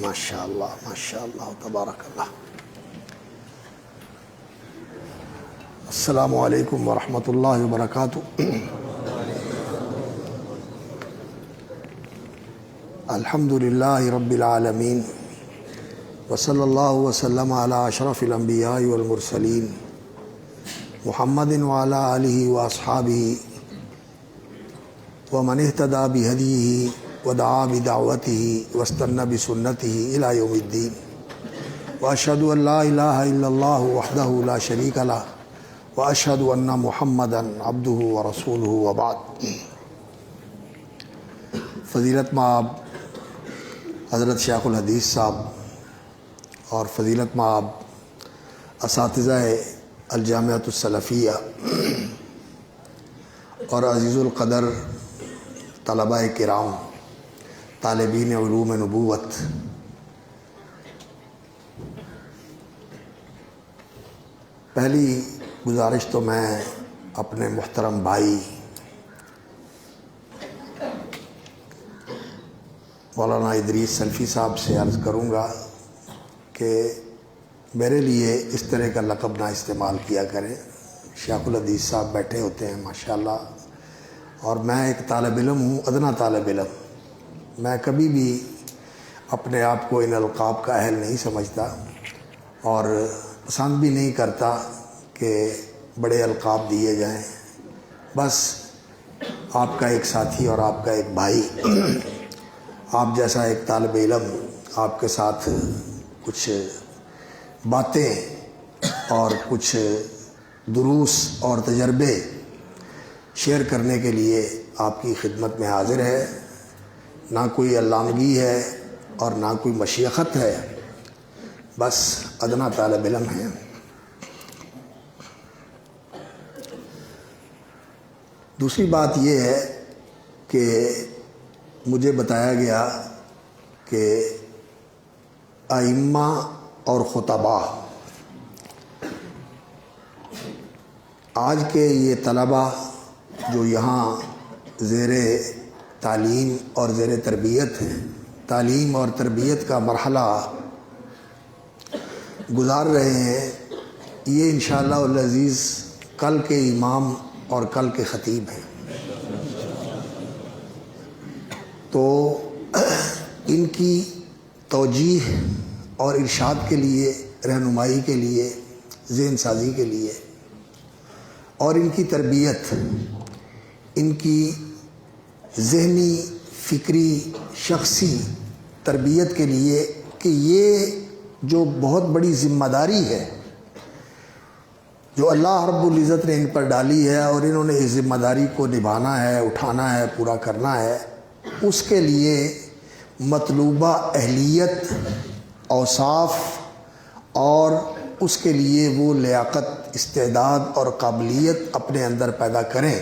ماشاءاللہ تبارک اللہ۔ السلام علیکم ورحمۃ اللہ وبرکاتہ۔ الحمد للہ رب العالمین، وصلی اللہ وسلم علی اشرف الانبیاء والمرسلین، محمد وعلی آلہ واصحابہ ومن اہتدی بہدیہ ودعا بدعوتہ واستنى بسنتہ الی یوم الدین، واشہد ان لا الہ الا اللہ وحدہ لا شریک لہ، واشہد ان محمدا عبدہ ورسولہ، وبعد۔ فضیلت مآب حضرت شیخ الحدیث صاحب اور فضیلت مآب اساتذہ الجامعۃ السلفیہ اور عزیز القدر طلباء کرام، طالبین علوم نبوت، پہلی گزارش تو میں اپنے محترم بھائی مولانا ادریس سلفی صاحب سے عرض کروں گا کہ میرے لیے اس طرح کا لقب نہ استعمال کیا کریں۔ شیخ الحدیث صاحب بیٹھے ہوتے ہیں ماشاءاللہ، اور میں ایک طالب علم ہوں، ادنا طالب علم۔ میں کبھی بھی اپنے آپ کو ان القاب کا اہل نہیں سمجھتا اور پسند بھی نہیں کرتا کہ بڑے القاب دیے جائیں۔ بس آپ کا ایک ساتھی اور آپ کا ایک بھائی، آپ جیسا ایک طالب علم، آپ کے ساتھ کچھ باتیں اور کچھ دروس اور تجربے شیئر کرنے کے لیے آپ کی خدمت میں حاضر ہے۔ نہ کوئی علامگی ہے اور نہ کوئی مشیخت ہے، بس ادنا طالب علم ہے۔ دوسری بات یہ ہے کہ مجھے بتایا گیا کہ ائمہ اور خطباء، آج کے یہ طلباء جو یہاں زیر تعلیم اور زیر تربیت ہیں، تعلیم اور تربیت کا مرحلہ گزار رہے ہیں، یہ انشاءاللہ العزیز کل کے امام اور کل کے خطیب ہیں۔ تو ان کی توجیح اور ارشاد کے لیے، رہنمائی کے لیے، ذہن سازی کے لیے اور ان کی تربیت، ان کی ذہنی، فکری، شخصی تربیت کے لیے کہ یہ جو بہت بڑی ذمہ داری ہے جو اللہ رب العزت نے ان پر ڈالی ہے، اور انہوں نے اس ذمہ داری کو نبھانا ہے، اٹھانا ہے، پورا کرنا ہے، اس کے لیے مطلوبہ اہلیت، اوصاف اور اس کے لیے وہ لیاقت، استعداد اور قابلیت اپنے اندر پیدا کریں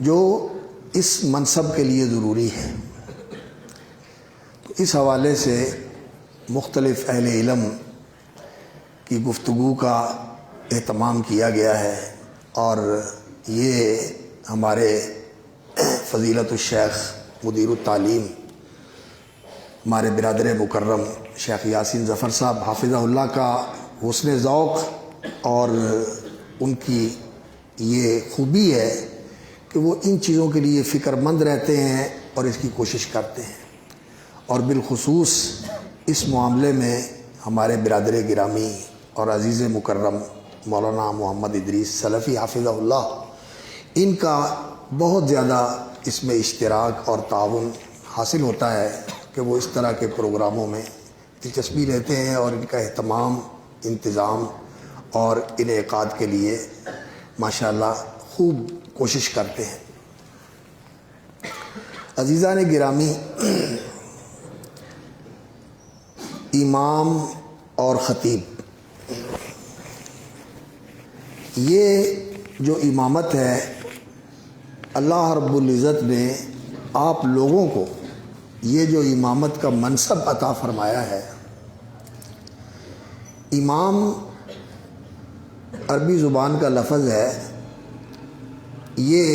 جو اس منصب کے لیے ضروری ہے۔ تو اس حوالے سے مختلف اہل علم کی گفتگو کا اہتمام کیا گیا ہے، اور یہ ہمارے فضیلت الشیخ مدیر التعلیم، ہمارے برادر مکرم شیخ یاسین ظفر صاحب حافظہ اللہ کا حسن ذوق اور ان کی یہ خوبی ہے کہ وہ ان چیزوں کے لیے فکر مند رہتے ہیں اور اس کی کوشش کرتے ہیں، اور بالخصوص اس معاملے میں ہمارے برادر گرامی اور عزیز مکرم مولانا محمد ادریس سلفی حافظہ اللہ، ان کا بہت زیادہ اس میں اشتراک اور تعاون حاصل ہوتا ہے کہ وہ اس طرح کے پروگراموں میں دلچسپی لیتے ہیں اور ان کا اہتمام، انتظام اور انعقاد کے لیے ماشاءاللہ خوب کوشش کرتے ہیں۔ عزیزان گرامی، امام اور خطیب، یہ جو امامت ہے اللہ رب العزت نے آپ لوگوں کو یہ جو امامت کا منصب عطا فرمایا ہے۔ امام عربی زبان کا لفظ ہے، یہ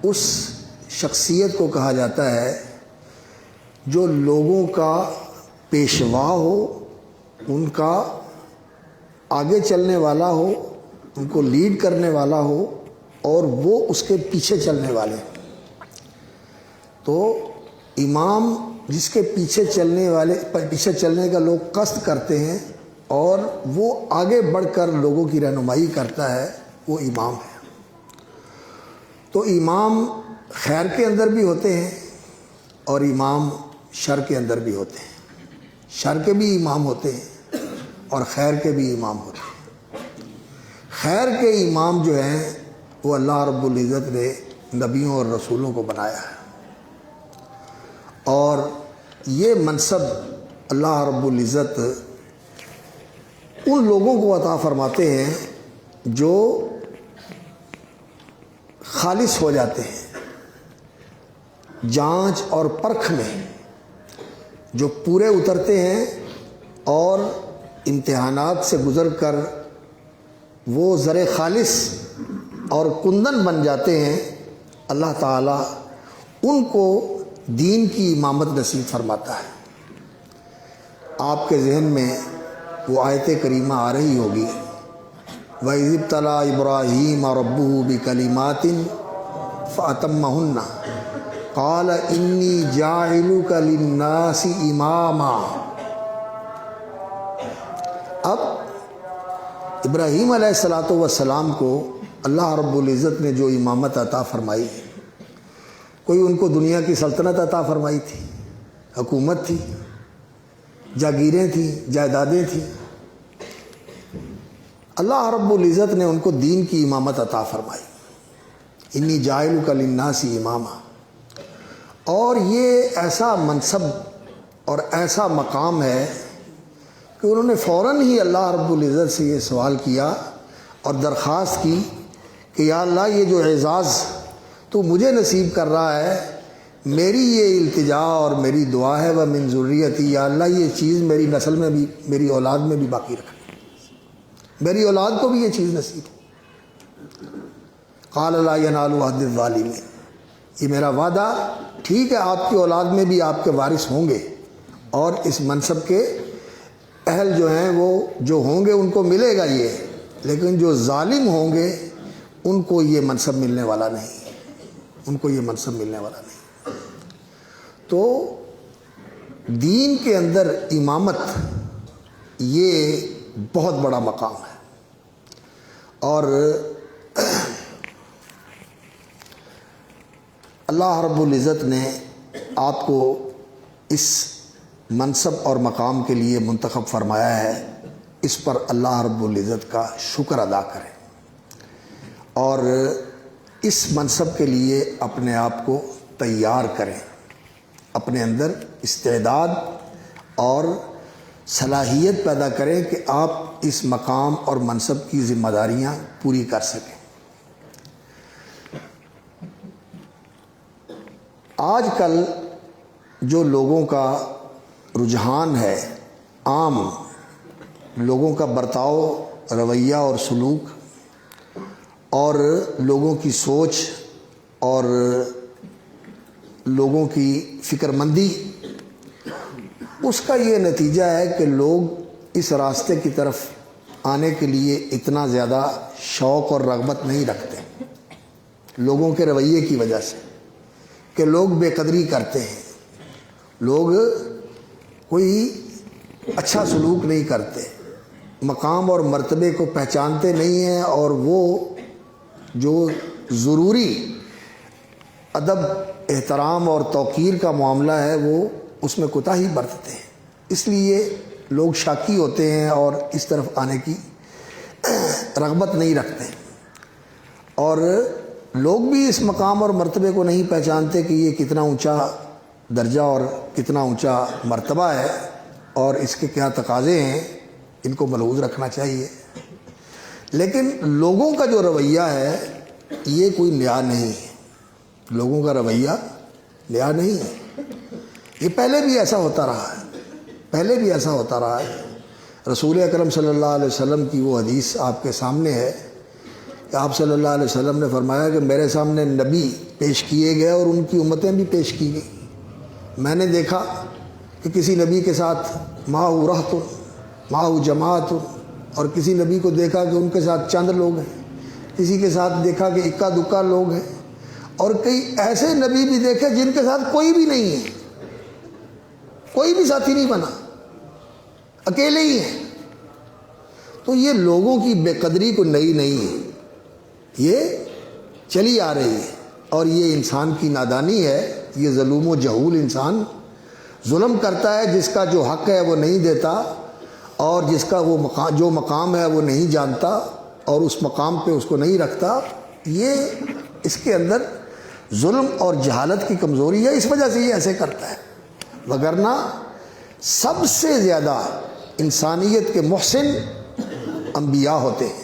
اس شخصیت کو کہا جاتا ہے جو لوگوں کا پیشوا ہو، ان کا آگے چلنے والا ہو، ان کو لیڈ کرنے والا ہو، اور وہ اس کے پیچھے چلنے والے۔ تو امام جس کے پیچھے چلنے کا لوگ قصد کرتے ہیں اور وہ آگے بڑھ کر لوگوں کی رہنمائی کرتا ہے، وہ امام ہے۔ تو امام خیر کے اندر بھی ہوتے ہیں اور امام شر کے اندر بھی ہوتے ہیں۔ شر کے بھی امام ہوتے ہیں اور خیر کے بھی امام ہوتے ہیں۔ خیر کے امام جو ہیں وہ اللہ رب العزت نے نبیوں اور رسولوں کو بنایا ہے، اور یہ منصب اللہ رب العزت ان لوگوں کو عطا فرماتے ہیں جو خالص ہو جاتے ہیں، جانچ اور پرکھ میں جو پورے اترتے ہیں اور امتحانات سے گزر کر وہ زر خالص اور کندن بن جاتے ہیں۔ اللہ تعالیٰ ان کو دین کی امامت نصیب فرماتا ہے۔ آپ کے ذہن میں وہ آیت کریمہ آ رہی ہوگی، وَإِذِ ابْتَلَىٰ إِبْرَاهِيمَ رَبُّهُ بِكَلِمَاتٍ فَأَتَمَّهُنَّ قَالَ إِنِّي جَاعِلُكَ لِلنَّاسِ إِمَامًا۔ اب ابراہیم علیہ السلام کو اللہ رب العزت نے جو امامت عطا فرمائی، کوئی ان کو دنیا کی سلطنت عطا فرمائی تھی، حکومت تھی، جاگیریں تھیں، جائیدادیں تھیں؟ اللہ رب العزت نے ان کو دین کی امامت عطا فرمائی، انی جاعلک للناس اماما۔ اور یہ ایسا منصب اور ایسا مقام ہے کہ انہوں نے فوراً ہی اللہ رب العزت سے یہ سوال کیا اور درخواست کی کہ یا اللہ، یہ جو اعزاز تو مجھے نصیب کر رہا ہے، میری یہ التجا اور میری دعا ہے، وَمِن ذُرِّيَّتِي، یا اللہ یہ چیز میری نسل میں بھی، میری اولاد میں بھی باقی رکھنا، میری اولاد کو بھی یہ چیز نصیب ہو۔ قَالَ لَا يَنَالُ عَهْدِ الظَّالِمِينَ، یہ میرا وعدہ ٹھیک ہے، آپ کی اولاد میں بھی آپ کے وارث ہوں گے اور اس منصب کے اہل جو ہیں وہ جو ہوں گے ان کو ملے گا یہ، لیکن جو ظالم ہوں گے ان کو یہ منصب ملنے والا نہیں، ان کو یہ منصب ملنے والا نہیں۔ تو دین کے اندر امامت یہ بہت بڑا مقام ہے، اور اللہ رب العزت نے آپ کو اس منصب اور مقام کے لیے منتخب فرمایا ہے۔ اس پر اللہ رب العزت کا شکر ادا کریں اور اس منصب کے لیے اپنے آپ کو تیار کریں، اپنے اندر استعداد اور صلاحیت پیدا کریں کہ آپ اس مقام اور منصب کی ذمہ داریاں پوری کر سکیں۔ آج کل جو لوگوں کا رجحان ہے، عام لوگوں کا برتاؤ، رویہ اور سلوک اور لوگوں کی سوچ اور لوگوں کی فکر مندی، اس کا یہ نتیجہ ہے کہ لوگ اس راستے کی طرف آنے کے لیے اتنا زیادہ شوق اور رغبت نہیں رکھتے، لوگوں کے رویے کی وجہ سے، کہ لوگ بے قدری کرتے ہیں، لوگ کوئی اچھا سلوک نہیں کرتے، مقام اور مرتبے کو پہچانتے نہیں ہیں، اور وہ جو ضروری ادب، احترام اور توقیر کا معاملہ ہے وہ اس میں کوتاہی برتتے ہیں۔ اس لیے لوگ شاکی ہوتے ہیں اور اس طرف آنے کی رغبت نہیں رکھتے، اور لوگ بھی اس مقام اور مرتبے کو نہیں پہچانتے کہ یہ کتنا اونچا درجہ اور کتنا اونچا مرتبہ ہے اور اس کے کیا تقاضے ہیں، ان کو ملحوظ رکھنا چاہیے۔ لیکن لوگوں کا جو رویہ ہے یہ کوئی نیا نہیں ہے، لوگوں کا رویہ نیا نہیں ہے، یہ پہلے بھی ایسا ہوتا رہا ہے، پہلے بھی ایسا ہوتا رہا ہے۔ رسول اکرم صلی اللہ علیہ وسلم کی وہ حدیث آپ کے سامنے ہے کہ آپ صلی اللہ علیہ وسلم نے فرمایا کہ میرے سامنے نبی پیش کیے گئے اور ان کی امتیں بھی پیش کی گئیں، میں نے دیکھا کہ کسی نبی کے ساتھ معہ رہت معہ جماعت، اور کسی نبی کو دیکھا کہ ان کے ساتھ چند لوگ ہیں، کسی کے ساتھ دیکھا کہ اکا دکا لوگ ہیں، اور کئی ایسے نبی بھی دیکھے جن کے ساتھ کوئی بھی نہیں ہے، کوئی بھی ساتھی نہیں بنا، اکیلے ہی ہیں۔ تو یہ لوگوں کی بے قدری کو نئی نہیں ہے، یہ چلی آ رہی ہے، اور یہ انسان کی نادانی ہے۔ یہ ظلم و جہول انسان ظلم کرتا ہے، جس کا جو حق ہے وہ نہیں دیتا، اور جس کا وہ جو مقام ہے وہ نہیں جانتا، اور اس مقام پہ اس کو نہیں رکھتا۔ یہ اس کے اندر ظلم اور جہالت کی کمزوری ہے، اس وجہ سے یہ ایسے کرتا ہے۔ وگرنہ سب سے زیادہ انسانیت کے محسن انبیاء ہوتے ہیں،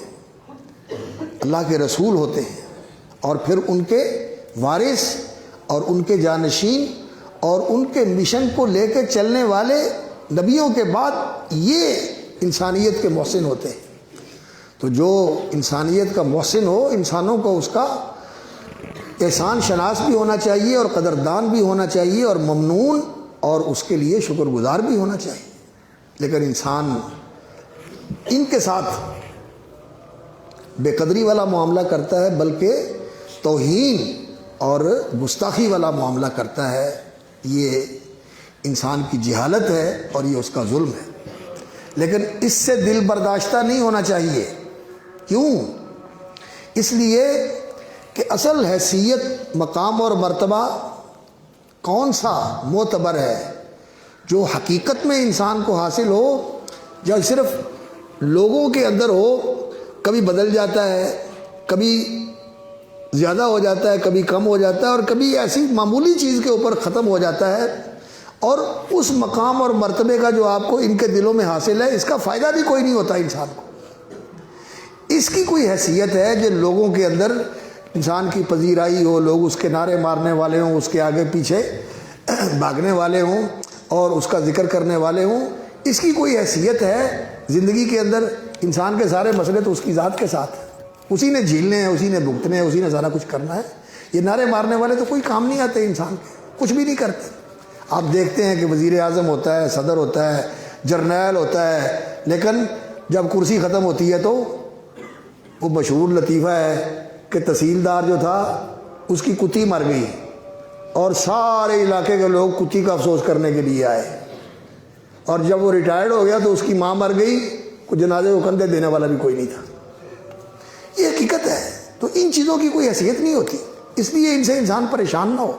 اللہ کے رسول ہوتے ہیں، اور پھر ان کے وارث اور ان کے جانشین اور ان کے مشن کو لے کے چلنے والے نبیوں کے بعد یہ انسانیت کے محسن ہوتے ہیں۔ تو جو انسانیت کا محسن ہو، انسانوں کو اس کا احسان شناس بھی ہونا چاہیے، اور قدردان بھی ہونا چاہیے، اور ممنون اور اس کے لیے شکر گزار بھی ہونا چاہیے۔ لیکن انسان ان کے ساتھ بے قدری والا معاملہ کرتا ہے، بلکہ توہین اور گستاخی والا معاملہ کرتا ہے۔ یہ انسان کی جہالت ہے اور یہ اس کا ظلم ہے۔ لیکن اس سے دل برداشتہ نہیں ہونا چاہیے۔ کیوں؟ اس لیے کہ اصل حیثیت، مقام اور مرتبہ کون سا معتبر ہے؟ جو حقیقت میں انسان کو حاصل ہو، یا صرف لوگوں کے اندر ہو، کبھی بدل جاتا ہے، کبھی زیادہ ہو جاتا ہے، کبھی کم ہو جاتا ہے، اور کبھی ایسی معمولی چیز کے اوپر ختم ہو جاتا ہے، اور اس مقام اور مرتبے کا جو آپ کو ان کے دلوں میں حاصل ہے، اس کا فائدہ بھی کوئی نہیں ہوتا انسان کو۔ اس کی کوئی حیثیت ہے جو لوگوں کے اندر انسان کی پذیرائی ہو، لوگ اس کے نعرے مارنے والے ہوں، اس کے آگے پیچھے بھاگنے والے ہوں، اور اس کا ذکر کرنے والے ہوں؟ اس کی کوئی حیثیت ہے زندگی کے اندر؟ انسان کے سارے مسئلے تو اس کی ذات کے ساتھ ہیں، اسی نے جھیلنے ہیں، اسی نے بھگتنے ہیں، اسی نے سارا کچھ کرنا ہے۔ یہ نعرے مارنے والے تو کوئی کام نہیں آتے انسان کے، کچھ بھی نہیں کرتے۔ آپ دیکھتے ہیں کہ وزیر اعظم ہوتا ہے، صدر ہوتا ہے، جرنیل ہوتا ہے، لیکن جب کرسی ختم ہوتی ہے تو وہ مشہور لطیفہ ہے کہ تحصیلدار جو تھا اس کی کتی مر گئی، اور سارے علاقے کے لوگ کتی کا افسوس کرنے کے لیے آئے، اور جب وہ ریٹائرڈ ہو گیا تو اس کی ماں مر گئی، کوئی جنازے کو کندھے دینے والا بھی کوئی نہیں تھا۔ یہ حقیقت ہے۔ تو ان چیزوں کی کوئی حیثیت نہیں ہوتی، اس لیے ان سے انسان پریشان نہ ہو۔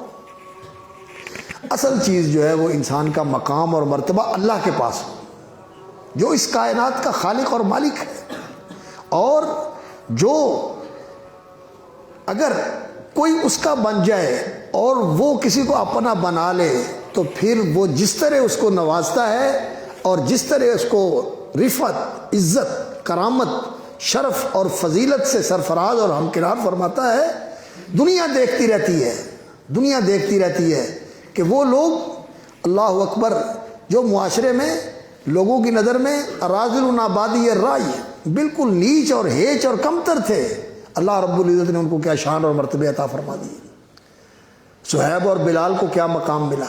اصل چیز جو ہے وہ انسان کا مقام اور مرتبہ اللہ کے پاس ہو، جو اس کائنات کا خالق اور مالک ہے، اور جو اگر کوئی اس کا بن جائے اور وہ کسی کو اپنا بنا لے، تو پھر وہ جس طرح اس کو نوازتا ہے، اور جس طرح اس کو رفعت، عزت، کرامت، شرف اور فضیلت سے سرفراز اور ہمکنار فرماتا ہے، دنیا دیکھتی رہتی ہے، دنیا دیکھتی رہتی ہے کہ وہ لوگ، اللہ اکبر، جو معاشرے میں لوگوں کی نظر میں اراذل نابادی الرأی، بالکل نیچ اور ہیچ اور کمتر تھے، اللہ رب العزت نے ان کو کیا شان اور مرتبے عطا فرما دی۔ صہیب اور بلال کو کیا مقام ملا،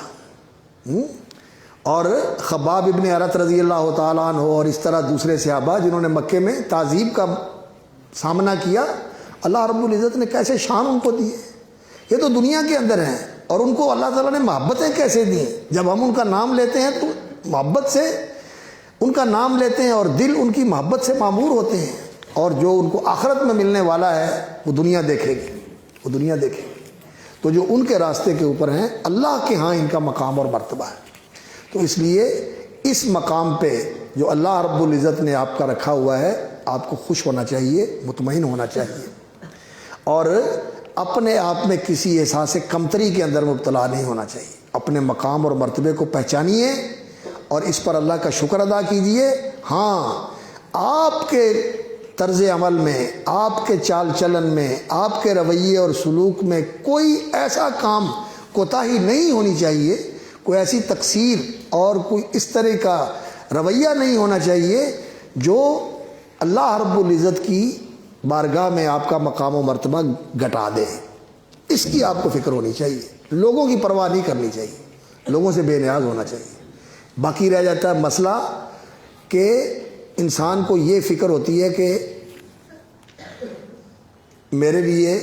اور خباب ابن ارت رضی اللہ تعالیٰ عنہ، اور اس طرح دوسرے صحابہ جنہوں نے مکے میں تعذیب کا سامنا کیا، اللہ رب العزت نے کیسے شان ان کو دیے۔ یہ تو دنیا کے اندر ہیں، اور ان کو اللہ تعالیٰ نے محبتیں کیسے دی۔ جب ہم ان کا نام لیتے ہیں تو محبت سے ان کا نام لیتے ہیں، اور دل ان کی محبت سے معمور ہوتے ہیں، اور جو ان کو آخرت میں ملنے والا ہے وہ دنیا دیکھے گی، وہ دنیا دیکھے گی۔ تو جو ان کے راستے کے اوپر ہیں، اللہ کے ہاں ان کا مقام اور مرتبہ ہے۔ تو اس لیے اس مقام پہ جو اللہ رب العزت نے آپ کا رکھا ہوا ہے، آپ کو خوش ہونا چاہیے، مطمئن ہونا چاہیے، اور اپنے آپ میں کسی احساس کمتری کے اندر مبتلا نہیں ہونا چاہیے۔ اپنے مقام اور مرتبے کو پہچانیے اور اس پر اللہ کا شکر ادا کیجیے۔ ہاں، آپ کے طرز عمل میں، آپ کے چال چلن میں، آپ کے رویے اور سلوک میں کوئی ایسا کام کوتاہی نہیں ہونی چاہیے، کوئی ایسی تقصیر اور کوئی اس طرح کا رویہ نہیں ہونا چاہیے جو اللہ رب العزت کی بارگاہ میں آپ کا مقام و مرتبہ گھٹا دے۔ اس کی آپ کو فکر ہونی چاہیے، لوگوں کی پرواہ نہیں کرنی چاہیے۔ لوگوں سے بے نیاز ہونا چاہیے۔ باقی رہ جاتا ہے مسئلہ کہ انسان کو یہ فکر ہوتی ہے کہ میرے لیے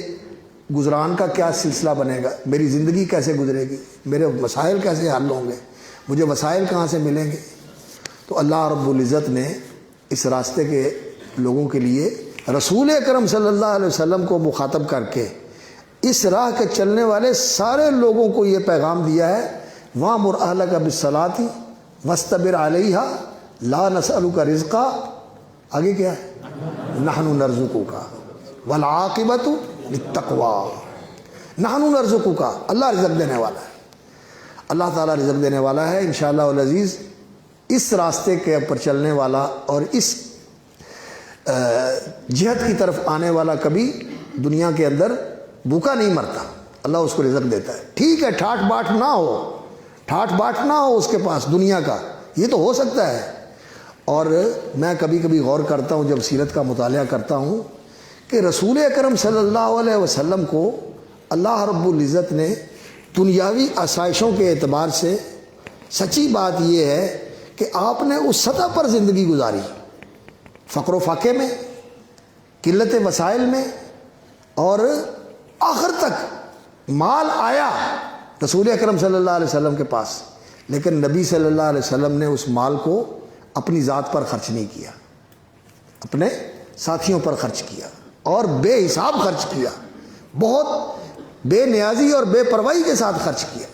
گزران کا کیا سلسلہ بنے گا، میری زندگی کیسے گزرے گی، میرے مسائل کیسے حل ہوں گے، مجھے وسائل کہاں سے ملیں گے۔ تو اللہ رب العزت نے اس راستے کے لوگوں کے لیے رسول اکرم صلی اللہ علیہ وسلم کو مخاطب کر کے اس راہ کے چلنے والے سارے لوگوں کو یہ پیغام دیا ہے، وَأْمُرْ أَهْلَكَ بِالصَّلَاةِ وَاسْتَبِرْ عَلَيْهَا لَا نَسْأَلُكَ رِزْقًا، آگے کیا ہے، نَحْنُ نَرْزُقُكَ وَالْعَاقِبَةُ لِلتَّقْوَىٰ، نَحْنُ نَرْزُقُكَ، اللہ رزق دینے والا ہے، اللہ تعالیٰ رزق دینے والا ہے انشاءاللہ العزیز۔ اس راستے کے اوپر چلنے والا اور اس جہت کی طرف آنے والا کبھی دنیا کے اندر بھوکا نہیں مرتا، اللہ اس کو رزق دیتا ہے۔ ٹھیک ہے ٹھاٹ باٹ نہ ہو، ٹھاٹ باٹ نہ ہو اس کے پاس دنیا کا، یہ تو ہو سکتا ہے۔ اور میں کبھی کبھی غور کرتا ہوں جب سیرت کا مطالعہ کرتا ہوں کہ رسول اکرم صلی اللہ علیہ وسلم کو اللہ رب العزت نے دنیاوی آسائشوں کے اعتبار سے سچی بات یہ ہے کہ آپ نے اس سطح پر زندگی گزاری، فقر و فاقے میں، قلت وسائل میں، اور آخر تک مال آیا رسول اکرم صلی اللہ علیہ وسلم کے پاس، لیکن نبی صلی اللہ علیہ وسلم نے اس مال کو اپنی ذات پر خرچ نہیں کیا، اپنے ساتھیوں پر خرچ کیا اور بے حساب خرچ کیا، بہت بے نیازی اور بے پرواہی کے ساتھ خرچ کیا۔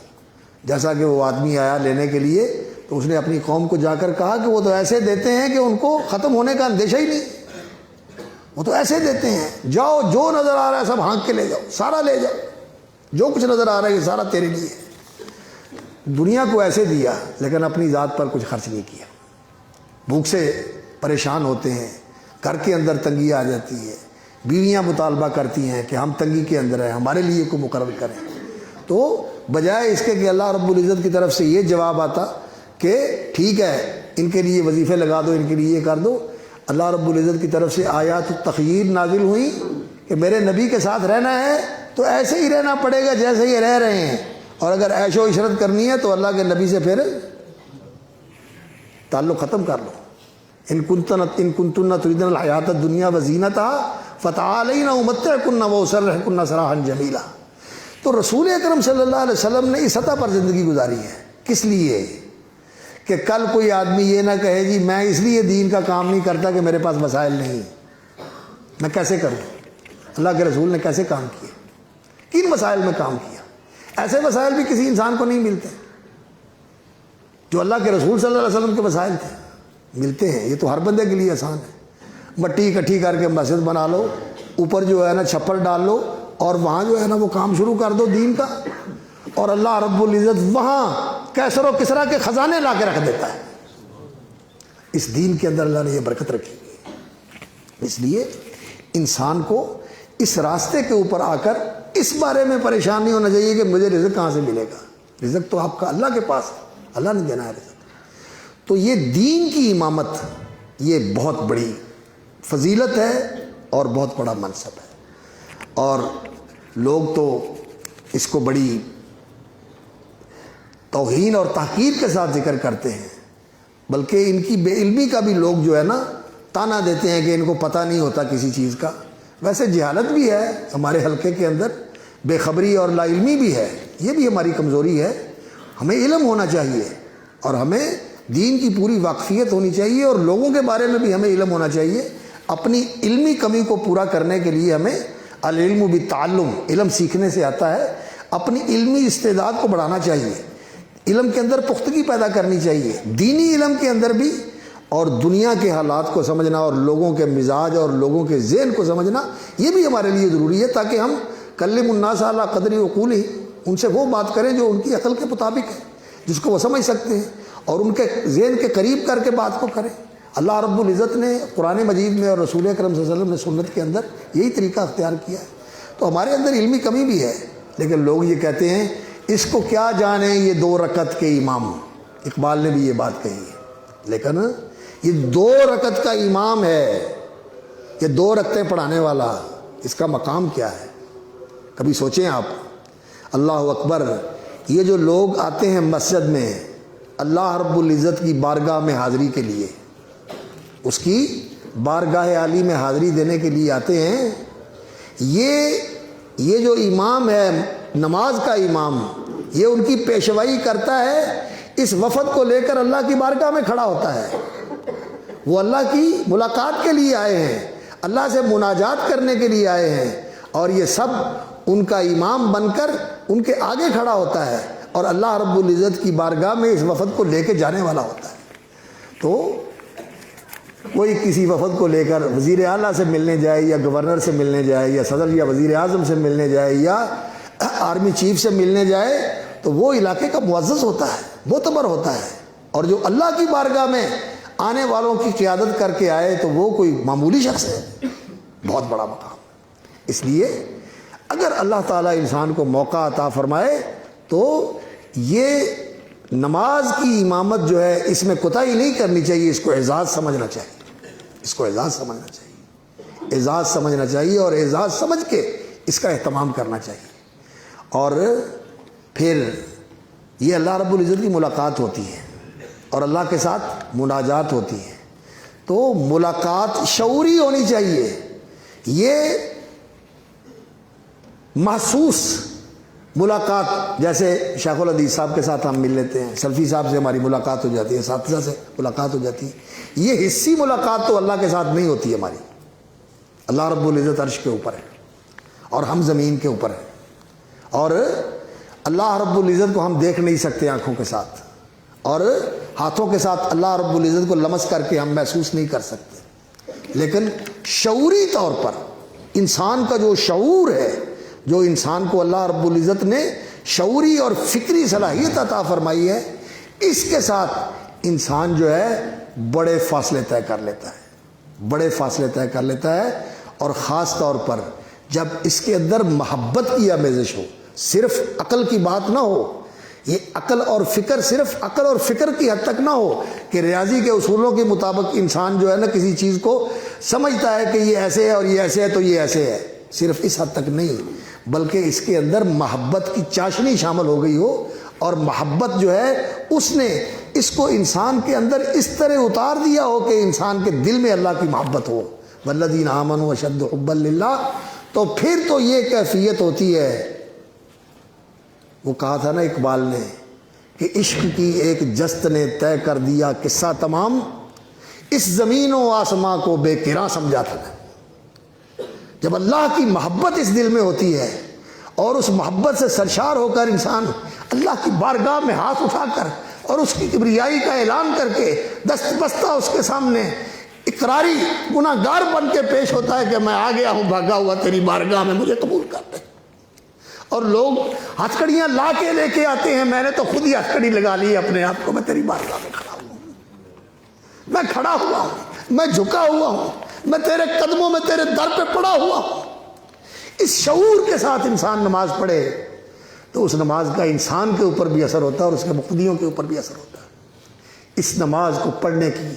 جیسا کہ وہ آدمی آیا لینے کے لیے تو اس نے اپنی قوم کو جا کر کہا کہ وہ تو ایسے دیتے ہیں کہ ان کو ختم ہونے کا اندیشہ ہی نہیں، وہ تو ایسے دیتے ہیں، جاؤ جو نظر آ رہا ہے سب ہانک کے لے جاؤ، سارا لے جاؤ، جو کچھ نظر آ رہا ہے یہ سارا تیرے لیے۔ دنیا کو ایسے دیا لیکن اپنی ذات پر کچھ خرچ نہیں کیا۔ بھوک سے پریشان ہوتے ہیں، گھر کے اندر تنگی آ جاتی ہے، بیویاں مطالبہ کرتی ہیں کہ ہم تنگی کے اندر ہیں، ہمارے لیے کو مقرر کریں، تو بجائے اس کے کہ اللہ رب العزت کی طرف سے یہ جواب آتا کہ ٹھیک ہے ان کے لیے وظیفے لگا دو، ان کے لیے یہ کر دو، اللہ رب العزت کی طرف سے آیات التخییر نازل ہوئی کہ میرے نبی کے ساتھ رہنا ہے تو ایسے ہی رہنا پڑے گا جیسے یہ رہ رہے ہیں، اور اگر عیش و عشرت کرنی ہے تو اللہ کے نبی سے پھر تعلق ختم کر لو۔ ان کنتن تریدن الحیات الدنیا وزینتها فتعالین امتعکن واسرحکن سراحا جمیلا۔ تو رسول اکرم صلی اللہ علیہ وسلم نے اس سطح پر زندگی گزاری ہے، کس لیے کہ کل کوئی آدمی یہ نہ کہے جی میں اس لیے دین کا کام نہیں کرتا کہ میرے پاس وسائل نہیں، میں کیسے کروں۔ اللہ کے رسول نے کیسے کام کیا، کن وسائل میں کام کیا، ایسے وسائل بھی کسی انسان کو نہیں ملتے جو اللہ کے رسول صلی اللہ علیہ وسلم کے وسائل تھے، ملتے ہیں۔ یہ تو ہر بندے کے لیے آسان ہے، مٹی اکٹھی کر کے مسجد بنا لو، اوپر جو ہے نا چھپر ڈال لو اور وہاں جو ہے نا وہ کام شروع کر دو دین کا، اور اللہ رب العزت وہاں کیسر و کسرا کے خزانے لا کے رکھ دیتا ہے۔ اس دین کے اندر اللہ نے یہ برکت رکھی ہے۔ اس لیے انسان کو اس راستے کے اوپر آ کر اس بارے میں پریشان نہیں ہونا چاہیے کہ مجھے رزق کہاں سے ملے گا، رزق تو آپ کا اللہ کے پاس ہے، اللہ نے دینا ہے رزق۔ تو یہ دین کی امامت یہ بہت بڑی فضیلت ہے اور بہت بڑا منصب ہے، اور لوگ تو اس کو بڑی توہین اور تحقیر کے ساتھ ذکر کرتے ہیں، بلکہ ان کی بے علمی کا بھی لوگ جو ہے نا تانا دیتے ہیں کہ ان کو پتہ نہیں ہوتا کسی چیز کا۔ ویسے جہالت بھی ہے ہمارے حلقے کے اندر، بے خبری اور لا علمی بھی ہے، یہ بھی ہماری کمزوری ہے۔ ہمیں علم ہونا چاہیے اور ہمیں دین کی پوری واقفیت ہونی چاہیے، اور لوگوں کے بارے میں بھی ہمیں علم ہونا چاہیے۔ اپنی علمی کمی کو پورا کرنے کے لیے ہمیں العلم بالتعلم، علم سیکھنے سے آتا ہے، اپنی علمی استعداد کو بڑھانا چاہیے، علم کے اندر پختگی پیدا کرنی چاہیے، دینی علم کے اندر بھی، اور دنیا کے حالات کو سمجھنا اور لوگوں کے مزاج اور لوگوں کے ذہن کو سمجھنا یہ بھی ہمارے لیے ضروری ہے، تاکہ ہم کلم الناس علی قدر عقولہ، ان سے وہ بات کریں جو ان کی عقل کے مطابق ہے، جس کو وہ سمجھ سکتے ہیں، اور ان کے ذہن کے قریب کر کے بات کو کریں۔ اللہ رب العزت نے قرآن مجید میں اور رسول اکرم صلی اللہ علیہ وسلم نے سنت کے اندر یہی طریقہ اختیار کیا ہے۔ تو ہمارے اندر علمی کمی بھی ہے، لیکن لوگ یہ کہتے ہیں اس کو کیا جانے یہ 2 رکعت کے امام، اقبال نے بھی یہ بات کہی ہے، لیکن یہ 2 رکعت کا امام ہے، یہ 2 رکعتیں پڑھانے والا، اس کا مقام کیا ہے؟ کبھی سوچیں آپ۔ اللہ اکبر، یہ جو لوگ آتے ہیں مسجد میں اللہ رب العزت کی بارگاہ میں حاضری کے لیے، اس کی بارگاہ عالی میں حاضری دینے کے لیے آتے ہیں، یہ جو امام ہے، نماز کا امام، یہ ان کی پیشوائی کرتا ہے، اس وفد کو لے کر اللہ کی بارگاہ میں کھڑا ہوتا ہے۔ وہ اللہ کی ملاقات کے لیے آئے ہیں، اللہ سے مناجات کرنے کے لیے آئے ہیں، اور یہ سب ان کا امام بن کر ان کے آگے کھڑا ہوتا ہے اور اللہ رب العزت کی بارگاہ میں اس وفد کو لے کے جانے والا ہوتا ہے۔ تو کوئی کسی وفد کو لے کر وزیر اعلیٰ سے ملنے جائے یا گورنر سے ملنے جائے یا صدر یا وزیر اعظم سے ملنے جائے یا آرمی چیف سے ملنے جائے تو وہ علاقے کا معزز ہوتا ہے، معتبر ہوتا ہے، اور جو اللہ کی بارگاہ میں آنے والوں کی قیادت کر کے آئے تو وہ کوئی معمولی شخص ہے، بہت بڑا مقام۔ اس لیے اگر اللہ تعالیٰ انسان کو موقع عطا فرمائے تو یہ نماز کی امامت جو ہے اس میں کوتاہی نہیں کرنی چاہیے، اس کو اعزاز سمجھنا چاہیے، اس کو اعزاز سمجھنا چاہیے، اعزاز سمجھنا چاہیے، اور اعزاز سمجھ کے اس کا اہتمام کرنا چاہیے۔ اور پھر یہ اللہ رب العزت کی ملاقات ہوتی ہے اور اللہ کے ساتھ مناجات ہوتی ہے، تو ملاقات شعوری ہونی چاہیے، یہ محسوس ملاقات، جیسے شیخ الحدیث صاحب کے ساتھ ہم مل لیتے ہیں، سلفی صاحب سے ہماری ملاقات ہو جاتی ہے، اساتذہ سے ملاقات ہو جاتی ہے، یہ حصی ملاقات تو اللہ کے ساتھ نہیں ہوتی ہے ہماری۔ اللہ رب العزت عرش کے اوپر ہے اور ہم زمین کے اوپر ہیں، اور اللہ رب العزت کو ہم دیکھ نہیں سکتے آنکھوں کے ساتھ، اور ہاتھوں کے ساتھ اللہ رب العزت کو لمس کر کے ہم محسوس نہیں کر سکتے، لیکن شعوری طور پر انسان کا جو شعور ہے، جو انسان کو اللہ رب العزت نے شعوری اور فکری صلاحیت عطا فرمائی ہے، اس کے ساتھ انسان جو ہے بڑے فاصلے طے کر لیتا ہے، بڑے فاصلے طے کر لیتا ہے، اور خاص طور پر جب اس کے اندر محبت کی آمیزش ہو، صرف عقل کی بات نہ ہو، یہ عقل اور فکر صرف عقل اور فکر کی حد تک نہ ہو کہ ریاضی کے اصولوں کے مطابق انسان جو ہے نا کسی چیز کو سمجھتا ہے کہ یہ ایسے ہے اور یہ ایسے ہے تو یہ ایسے ہے، صرف اس حد تک نہیں، بلکہ اس کے اندر محبت کی چاشنی شامل ہو گئی ہو، اور محبت جو ہے اس نے اس کو انسان کے اندر اس طرح اتار دیا ہو کہ انسان کے دل میں اللہ کی محبت ہو، والذین آمنوا اشد حبا للہ، تو پھر تو یہ کیفیت ہوتی ہے۔ وہ کہا تھا نا اقبال نے کہ عشق کی ایک جست نے طے کر دیا قصہ تمام، اس زمین و آسماں کو بے کرا سمجھا تھا۔ جب اللہ کی محبت اس دل میں ہوتی ہے اور اس محبت سے سرشار ہو کر انسان اللہ کی بارگاہ میں ہاتھ اٹھا کر اور اس کی کبریائی کا اعلان کر کے دست بستہ اس کے سامنے اقراری گناہ گار بن کے پیش ہوتا ہے کہ میں آ گیا ہوں بھاگا ہوا تیری بارگاہ میں، مجھے قبول کر دے، اور لوگ ہتھکڑیاں لا کے لے کے آتے ہیں، میں نے تو خود ہی ہتھکڑی لگا لی اپنے آپ کو، میں تیری بارگاہ میں کھڑا ہوں، میں کھڑا ہوا ہوں، میں جھکا ہوا ہوں، میں تیرے قدموں میں تیرے در پہ پڑا ہوا ہوں۔ اس شعور کے ساتھ انسان نماز پڑھے تو اس نماز کا انسان کے اوپر بھی اثر ہوتا ہے اور اس کے مقتدیوں کے اوپر بھی اثر ہوتا ہے۔ اس نماز کو پڑھنے کی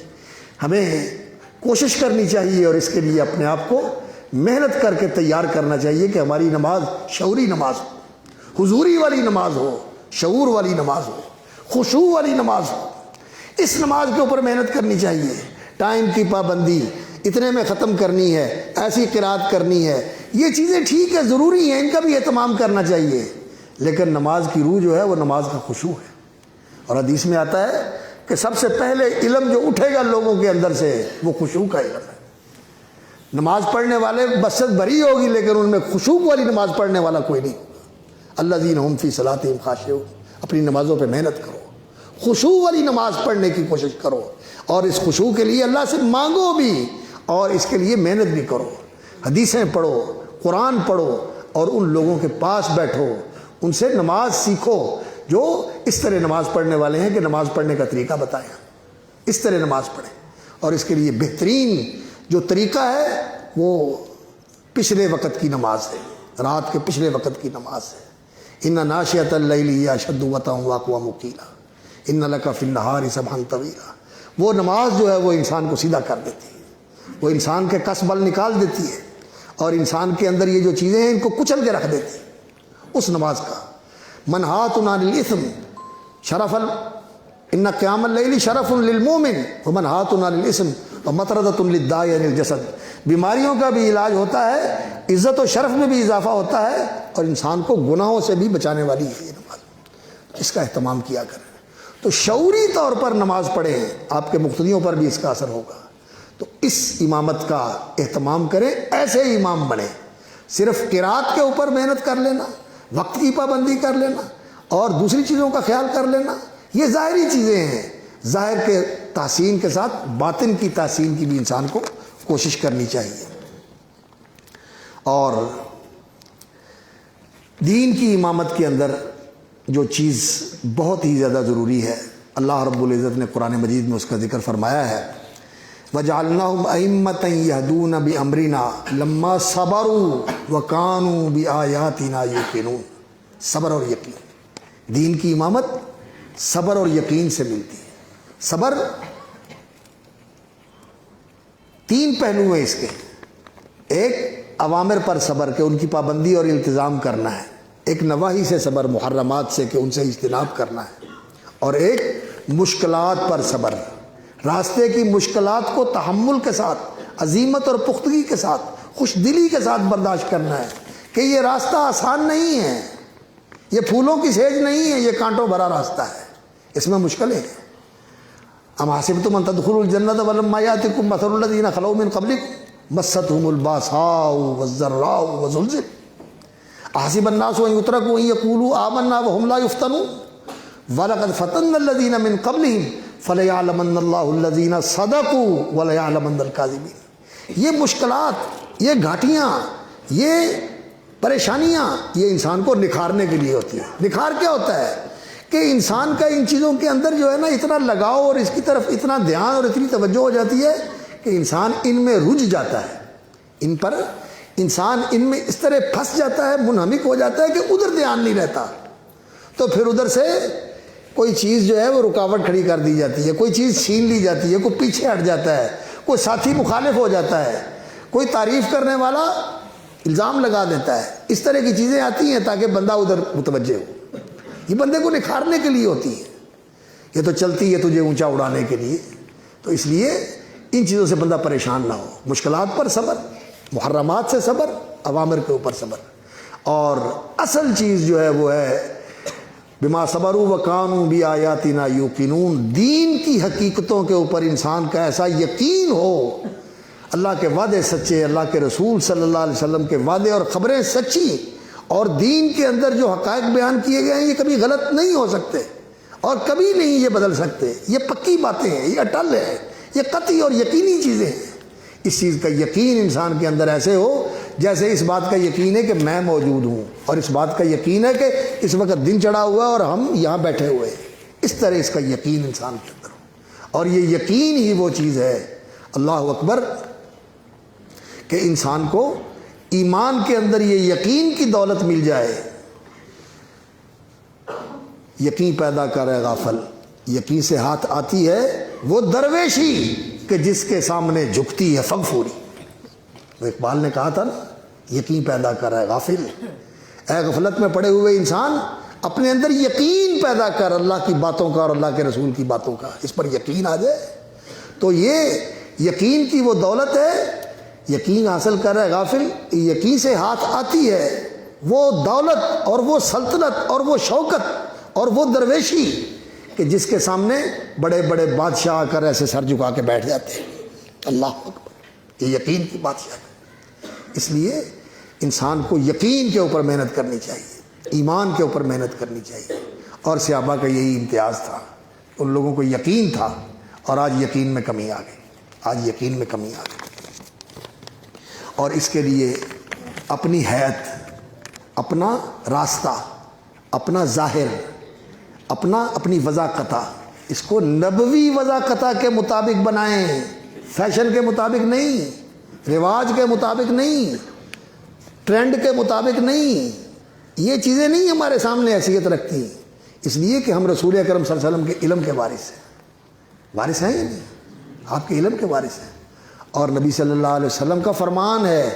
ہمیں کوشش کرنی چاہیے، اور اس کے لیے اپنے آپ کو محنت کر کے تیار کرنا چاہیے کہ ہماری نماز شعوری نماز ہو، حضوری والی نماز ہو، شعور والی نماز ہو، خشوع والی نماز ہو۔ اس نماز کے اوپر محنت کرنی چاہیے، ٹائم کی پابندی، اتنے میں ختم کرنی ہے، ایسی قرات کرنی ہے، یہ چیزیں ٹھیک ہے، ضروری ہیں، ان کا بھی اہتمام کرنا چاہیے، لیکن نماز کی روح جو ہے وہ نماز کا خشوع ہے۔ اور حدیث میں آتا ہے کہ سب سے پہلے علم جو اٹھے گا لوگوں کے اندر سے وہ خشوع کا علم ہے۔ نماز پڑھنے والے بست بھری ہوگی لیکن ان میں خشوع والی نماز پڑھنے والا کوئی نہیں ہوگا۔ الذین ھم فی صلاتہم خاشعون، اپنی نمازوں پہ محنت کرو، خشوع والی نماز پڑھنے کی کوشش کرو، اور اس خشوع کے لیے اللہ سے مانگو بھی، اور اس کے لیے محنت بھی کرو، حدیثیں پڑھو، قرآن پڑھو، اور ان لوگوں کے پاس بیٹھو، ان سے نماز سیکھو جو اس طرح نماز پڑھنے والے ہیں کہ نماز پڑھنے کا طریقہ بتائیں، اس طرح نماز پڑھیں۔ اور اس کے لیے بہترین جو طریقہ ہے وہ پچھلے وقت کی نماز ہے، رات کے پچھلے وقت کی نماز ہے۔ ان ناشئۃ اللیل ہی اشد وطئا واقوم قیلا ان لک فی النہار سبحا طویلا۔ وہ نماز جو ہے وہ انسان کو سیدھا کر دیتی ہے، وہ انسان کے کس بل نکال دیتی ہے، اور انسان کے اندر یہ جو چیزیں ہیں ان کو کچل کے رکھ دیتی ہے۔ اس نماز کا منہاتن عن الاسم شرف ان قیام اللیل شرف للمومن ومنہاتن عن الاسم ومطردۃ للداعی عن الجسد. بیماریوں کا بھی علاج ہوتا ہے، عزت و شرف میں بھی اضافہ ہوتا ہے، اور انسان کو گناہوں سے بھی بچانے والی ہے یہ نماز. اس کا اہتمام کیا کریں. تو شعوری طور پر نماز پڑھیں، آپ کے مقتدیوں پر بھی اس کا اثر ہوگا. تو اس امامت کا اہتمام کریں، ایسے امام بنیں. صرف قرات کے اوپر محنت کر لینا، وقت کی پابندی کر لینا اور دوسری چیزوں کا خیال کر لینا، یہ ظاہری چیزیں ہیں. ظاہر کے تحسین کے ساتھ باطن کی تحسین کی بھی انسان کو کوشش کرنی چاہیے. اور دین کی امامت کے اندر جو چیز بہت ہی زیادہ ضروری ہے، اللہ رب العزت نے قرآن مجید میں اس کا ذکر فرمایا ہے، وَجَعَلْنَاهُمْ أَئِمَّةً يَهْدُونَ بِأَمْرِنَا لَمَّا صَبَرُوا وَكَانُوا بِآيَاتِنَا يُوقِنُونَ. صبر اور یقین. دین کی امامت صبر اور یقین سے ملتی ہے. صبر تین پہلو ہیں اس کے. ایک عوامر پر صبر کہ ان کی پابندی اور التزام کرنا ہے، ایک نواہی سے صبر محرمات سے کہ ان سے اجتناب کرنا ہے، اور ایک مشکلات پر صبر، راستے کی مشکلات کو تحمل کے ساتھ، عزیمت اور پختگی کے ساتھ، خوش دلی کے ساتھ برداشت کرنا ہے کہ یہ راستہ آسان نہیں ہے، یہ پھولوں کی سیج نہیں ہے، یہ کانٹوں بھرا راستہ ہے، اس میں مشکلیں ہیں. ام حسبتم ان تدخلوا الجنة ولما يأتكم مثل الذين خلوا من قبلكم مستهم الباساء والضراء وزلزلوا احسب الناس ان يتركوا ان يقولوا آمنا وهم لا يفتنون ولقد فتنا الذين من قبلهم فليعلمن الله الذين صدقوا وليعلمن الكاذبين. یہ مشکلات، یہ گھاٹیاں، یہ پریشانیاں، یہ انسان کو نکھارنے کے لیے ہوتی ہے. نکھار کیا ہوتا ہے کہ انسان کا ان چیزوں کے اندر جو ہے نا اتنا لگاؤ اور اس کی طرف اتنا دھیان اور اتنی توجہ ہو جاتی ہے کہ انسان ان میں رجھ جاتا ہے، ان پر انسان ان میں اس طرح پھنس جاتا ہے، منہمک ہو جاتا ہے کہ ادھر دھیان نہیں رہتا. تو پھر ادھر سے کوئی چیز جو ہے وہ رکاوٹ کھڑی کر دی جاتی ہے، کوئی چیز چھین لی جاتی ہے، کوئی پیچھے ہٹ جاتا ہے، کوئی ساتھی مخالف ہو جاتا ہے، کوئی تعریف کرنے والا الزام لگا دیتا ہے. اس طرح کی چیزیں آتی ہیں تاکہ بندہ ادھر متوجہ ہو. یہ بندے کو نکھارنے کے لیے ہوتی ہے، یہ تو چلتی ہے تجھے اونچا اڑانے کے لیے. تو اس لیے ان چیزوں سے بندہ پریشان نہ ہو. مشکلات پر صبر، محرمات سے صبر، عوامر کے اوپر صبر. اور اصل چیز جو ہے وہ ہے بما صبروا وکانوا بآیاتنا یوقنون. دین کی حقیقتوں کے اوپر انسان کا ایسا یقین ہو، اللہ کے وعدے سچے، اللہ کے رسول صلی اللہ علیہ وسلم کے وعدے اور خبریں سچی، اور دین کے اندر جو حقائق بیان کیے گئے ہیں یہ کبھی غلط نہیں ہو سکتے اور کبھی نہیں یہ بدل سکتے. یہ پکی باتیں ہیں، یہ اٹل ہے، یہ قطعی اور یقینی چیزیں ہیں. اس چیز کا یقین انسان کے اندر ایسے ہو جیسے اس بات کا یقین ہے کہ میں موجود ہوں، اور اس بات کا یقین ہے کہ اس وقت دن چڑھا ہوا ہے اور ہم یہاں بیٹھے ہوئے ہیں. اس طرح اس کا یقین انسان کے اندر ہو. اور یہ یقین ہی وہ چیز ہے، اللہ اکبر، کہ انسان کو ایمان کے اندر یہ یقین کی دولت مل جائے. یقین پیدا کرے غافل، یقین سے ہاتھ آتی ہے وہ درویشی کہ جس کے سامنے جھکتی ہے فغفوری. وہ اقبال نے کہا تھا نا، یقین پیدا کرے غافل. اے غفلت میں پڑے ہوئے انسان، اپنے اندر یقین پیدا کر اللہ کی باتوں کا اور اللہ کے رسول کی باتوں کا. اس پر یقین آ جائے تو یہ یقین کی وہ دولت ہے. یقین حاصل کر رہا ہے غافل، یقین سے ہاتھ آتی ہے وہ دولت اور وہ سلطنت اور وہ شوکت اور وہ درویشی کہ جس کے سامنے بڑے بڑے بادشاہ آ کر ایسے سر جھکا کے بیٹھ جاتے ہیں. اللہ اکبر، یہ یقین کی بادشاہ ہے. اس لیے انسان کو یقین کے اوپر محنت کرنی چاہیے، ایمان کے اوپر محنت کرنی چاہیے. اور صحابہ کا یہی امتیاز تھا، ان لوگوں کو یقین تھا، اور آج یقین میں کمی آ گئی. آج یقین میں کمی آ گئی. اور اس کے لیے اپنی حیت، اپنا راستہ، اپنا ظاہر، اپنی وضاقتہ، اس کو نبوی وضاقتہ کے مطابق بنائیں، فیشن کے مطابق نہیں، رواج کے مطابق نہیں، ٹرینڈ کے مطابق نہیں. یہ چیزیں نہیں ہمارے سامنے حیثیت رکھتی، اس لیے کہ ہم رسول اکرم صلی اللہ علیہ وسلم کے علم کے وارث ہیں. وارث ہیں یا نہیں؟ آپ کے علم کے وارث ہیں. اور نبی صلی اللہ علیہ وسلم کا فرمان ہے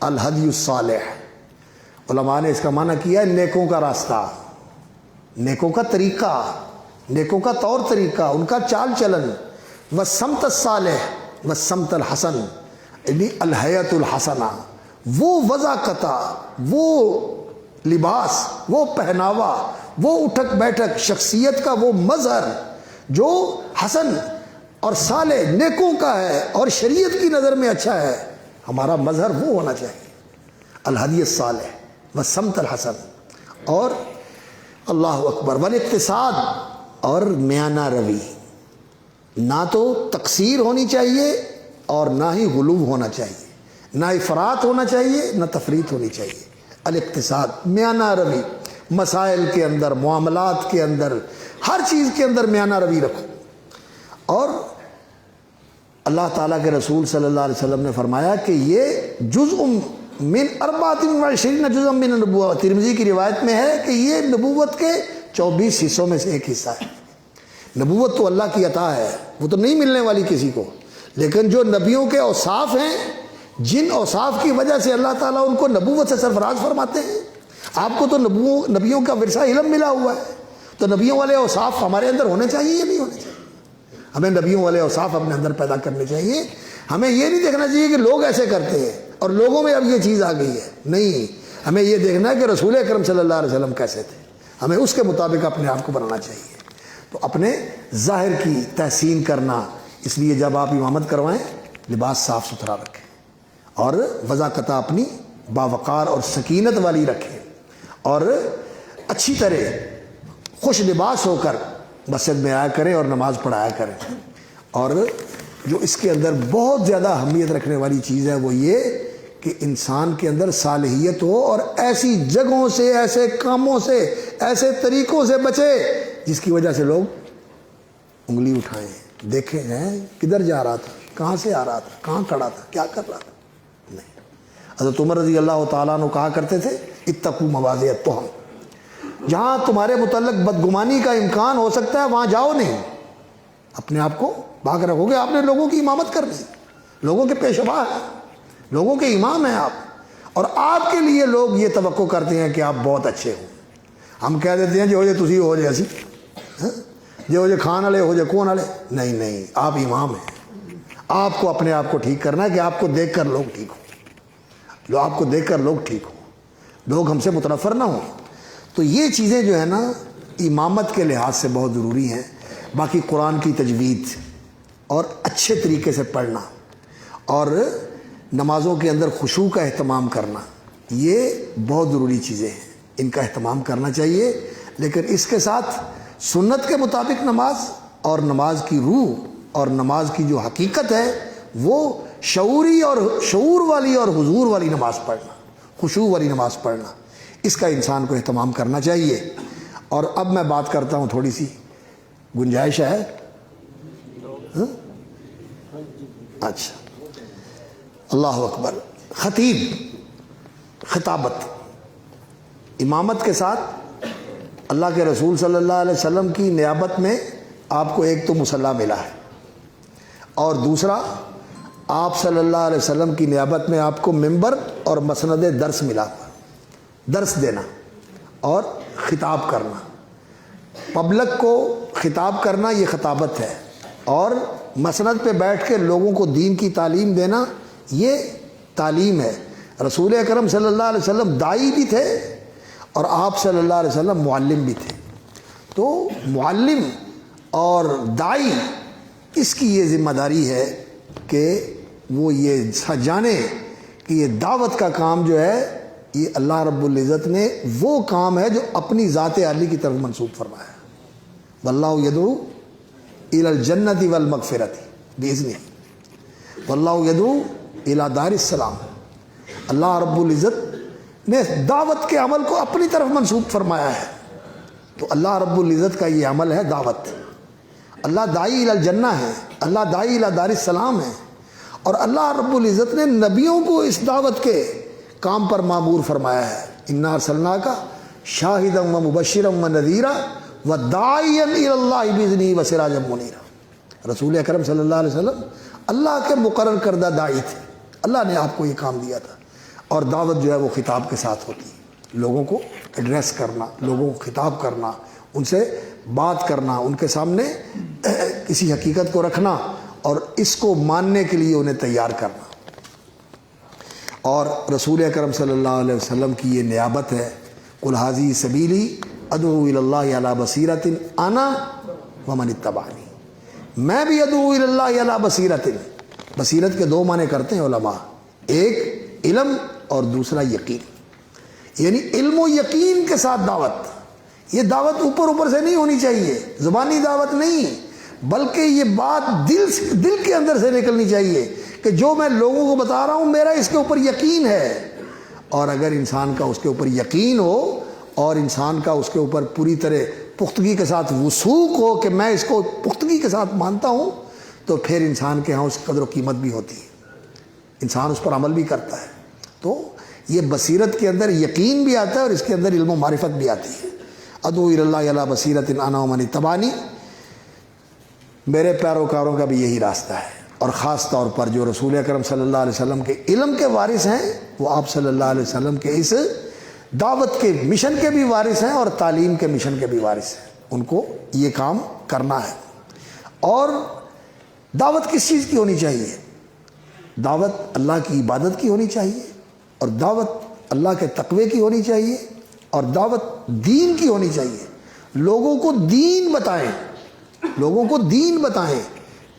الہدی الصالح. علماء نے اس کا معنی کیا ہے نیکوں کا راستہ. نیکوں کا طریقہ، نیکوں کا طور طریقہ، ان کا چال چلن، والسمت الصالح والسمت الحسن، یعنی الحیۃ الحسنہ، وہ وضاقتہ، وہ لباس، وہ پہناوا، وہ اٹھک بیٹھک، شخصیت کا وہ مظہر جو حسن اور صالح نیکوں کا ہے اور شریعت کی نظر میں اچھا ہے، ہمارا مظہر وہ ہونا چاہیے، الہدی الصالح والسمت الحسن، اور اللہ اکبر، والاقتصاد، اور میانہ روی، نہ تو تقصیر ہونی چاہیے اور نہ ہی غلو ہونا چاہیے، نہ افراط ہونا چاہیے نہ تفریط ہونی چاہیے، الاقتصاد، میانہ روی، مسائل کے اندر، معاملات کے اندر، ہر چیز کے اندر میانہ روی رکھو۔ اور اللہ تعالیٰ کے رسول صلی اللہ علیہ وسلم نے فرمایا کہ یہ جزء من 24 جزء من النبوۃ، ترمذی کی روایت میں ہے کہ یہ نبوت کے 24 حصوں میں سے ایک حصہ ہے۔ نبوت تو اللہ کی عطا ہے، وہ تو نہیں ملنے والی کسی کو، لیکن جو نبیوں کے اوصاف ہیں، جن اوصاف کی وجہ سے اللہ تعالیٰ ان کو نبوت سے سرفراز فرماتے ہیں، آپ کو تو نبیوں کا ورثہ علم ملا ہوا ہے، تو نبیوں والے اوصاف ہمارے اندر ہونے چاہیے یا نہیں ہونے چاہیے؟ ہمیں نبیوں والے اوصاف اپنے اندر پیدا کرنے چاہیے۔ ہمیں یہ نہیں دیکھنا چاہیے کہ لوگ ایسے کرتے ہیں اور لوگوں میں اب یہ چیز آ گئی ہے، نہیں، ہمیں یہ دیکھنا ہے کہ رسول اکرم صلی اللہ علیہ وسلم کیسے تھے، ہمیں اس کے مطابق اپنے آپ کو بنانا چاہیے۔ تو اپنے ظاہر کی تحسین کرنا، اس لیے جب آپ امامت کروائیں لباس صاف ستھرا رکھیں اور وضاقتہ اپنی باوقار اور سکینت والی رکھیں، اور اچھی طرح خوش لباس ہو کر مسجد میں آیا کریں اور نماز پڑھایا کریں۔ اور جو اس کے اندر بہت زیادہ اہمیت رکھنے والی چیز ہے وہ یہ کہ انسان کے اندر صالحیت ہو اور ایسی جگہوں سے، ایسے کاموں سے، ایسے طریقوں سے بچے جس کی وجہ سے لوگ انگلی اٹھائیں، دیکھیں ہیں کدھر جا رہا تھا، کہاں سے آ رہا تھا، کہاں کھڑا تھا، کیا کر رہا تھا۔ نہیں، حضرت عمر رضی اللہ تعالیٰ عنہ کہا کرتے تھے اتقوا مواضع التہم، جہاں تمہارے متعلق بدگمانی کا امکان ہو سکتا ہے وہاں جاؤ نہیں، اپنے آپ کو بھاگ رکھو گے۔ آپ نے لوگوں کی امامت کرنی، لوگوں کے پیشوا ہیں، لوگوں کے امام ہیں آپ، اور آپ کے لیے لوگ یہ توقع کرتے ہیں کہ آپ بہت اچھے ہوں۔ ہم کہہ دیتے ہیں جو تسی ہو جائے ایسی، جو کھان والے ہو جائے کون والے، نہیں نہیں، آپ امام ہیں، آپ کو اپنے آپ کو ٹھیک کرنا ہے کہ آپ کو دیکھ کر لوگ ٹھیک ہوں، آپ کو دیکھ کر لوگ ٹھیک ہوں، لوگ ہم سے متنفر نہ ہوں۔ تو یہ چیزیں جو ہے نا امامت کے لحاظ سے بہت ضروری ہیں۔ باقی قرآن کی تجوید اور اچھے طریقے سے پڑھنا اور نمازوں کے اندر خشوع کا اہتمام کرنا، یہ بہت ضروری چیزیں ہیں، ان کا اہتمام کرنا چاہیے۔ لیکن اس کے ساتھ سنت کے مطابق نماز اور نماز کی روح اور نماز کی جو حقیقت ہے وہ شعوری اور شعور والی اور حضور والی نماز پڑھنا، خشوع والی نماز پڑھنا، اس کا انسان کو اہتمام کرنا چاہیے۔ اور اب میں بات کرتا ہوں، تھوڑی سی گنجائش ہے؟ اچھا، اللہ اکبر۔ خطیب، خطابت، امامت کے ساتھ اللہ کے رسول صلی اللہ علیہ وسلم کی نیابت میں آپ کو ایک تو مصلی ملا ہے، اور دوسرا آپ صلی اللہ علیہ وسلم کی نیابت میں آپ کو ممبر اور مسند درس ملا، درس دینا اور خطاب کرنا، پبلک کو خطاب کرنا یہ خطابت ہے، اور مسند پہ بیٹھ کے لوگوں کو دین کی تعلیم دینا یہ تعلیم ہے۔ رسول اکرم صلی اللہ علیہ وسلم داعی بھی تھے اور آپ صلی اللہ علیہ وسلم معلم بھی تھے، تو معلم اور داعی اس کی یہ ذمہ داری ہے کہ وہ یہ جانے کہ یہ دعوت کا کام جو ہے یہ اللہ رب العزت نے وہ کام ہے جو اپنی ذات عالی کی طرف منسوب فرمایا ہے۔ واللہ یدعو الی الجنۃ والمغفرۃ باذنہ، واللہ یدعو الی دار السلام، اللہ رب العزت نے دعوت کے عمل کو اپنی طرف منسوب فرمایا ہے، تو اللہ رب العزت کا یہ عمل ہے دعوت۔ اللہ داعی الی الجنہ ہے، اللہ داعی الی دار السلام ہے، اور اللہ رب العزت نے نبیوں کو اس دعوت کے کام پر مامور فرمایا ہے۔ انا ارسلناک شاہدا و مبشرا و نذیرا وداعیا الی اللہ باذنہ وسراجا منیرا۔ رسول اکرم صلی اللہ علیہ وسلم اللہ کے مقرر کردہ داعی تھے، اللہ نے آپ کو یہ کام دیا تھا، اور دعوت جو ہے وہ خطاب کے ساتھ ہوتی ہے، لوگوں کو ایڈریس کرنا، لوگوں کو خطاب کرنا، ان سے بات کرنا، ان کے سامنے کسی حقیقت کو رکھنا اور اس کو ماننے کے لیے انہیں تیار کرنا۔ اور رسول اکرم صلی اللہ علیہ وسلم کی یہ نیابت ہے، قل ھذہ سبیلی ادعو الی اللہ علی بصیرۃ انا ومن اتبعنی، میں بھی ادعو الی اللہ علی بصیرۃ۔ بصیرت کے دو معنی کرتے ہیں علماء، ایک علم اور دوسرا یقین، یعنی علم و یقین کے ساتھ دعوت۔ یہ دعوت اوپر اوپر سے نہیں ہونی چاہیے، زبانی دعوت نہیں، بلکہ یہ بات دل کے اندر سے نکلنی چاہیے کہ جو میں لوگوں کو بتا رہا ہوں میرا اس کے اوپر یقین ہے۔ اور اگر انسان کا اس کے اوپر یقین ہو اور انسان کا اس کے اوپر پوری طرح پختگی کے ساتھ وثوق ہو کہ میں اس کو پختگی کے ساتھ مانتا ہوں، تو پھر انسان کے ہاں اس کی قدر و قیمت بھی ہوتی ہے، انسان اس پر عمل بھی کرتا ہے۔ تو یہ بصیرت کے اندر یقین بھی آتا ہے اور اس کے اندر علم و معرفت بھی آتی ہے۔ ادعو الی اللہ علی بصیرۃ انا ومن اتبعنی، میرے پیروکاروں کا بھی یہی راستہ ہے۔ اور خاص طور پر جو رسول اکرم صلی اللہ علیہ وسلم کے علم کے وارث ہیں، وہ آپ صلی اللہ علیہ وسلم کے اس دعوت کے مشن کے بھی وارث ہیں اور تعلیم کے مشن کے بھی وارث ہیں، ان کو یہ کام کرنا ہے۔ اور دعوت کس چیز کی ہونی چاہیے؟ دعوت اللہ کی عبادت کی ہونی چاہیے، اور دعوت اللہ کے تقوی کی ہونی چاہیے، اور دعوت دین کی ہونی چاہیے۔ لوگوں کو دین بتائیں، لوگوں کو دین بتائیں،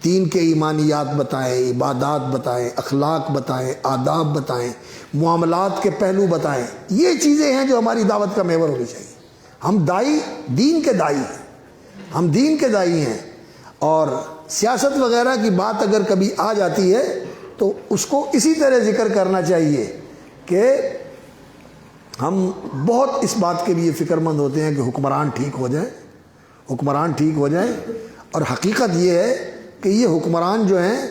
دین کے ایمانیات بتائیں، عبادات بتائیں، اخلاق بتائیں، آداب بتائیں، معاملات کے پہلو بتائیں۔ یہ چیزیں ہیں جو ہماری دعوت کا محور ہونی چاہیے۔ ہم دائی دین کے دائی ہیں، ہم دین کے دائی ہیں، اور سیاست وغیرہ کی بات اگر کبھی آ جاتی ہے تو اس کو اسی طرح ذکر کرنا چاہیے کہ ہم بہت اس بات کے لیے فکر مند ہوتے ہیں کہ حکمران ٹھیک ہو جائیں، حکمران ٹھیک ہو جائیں، اور حقیقت یہ ہے کہ یہ حکمران جو ہیں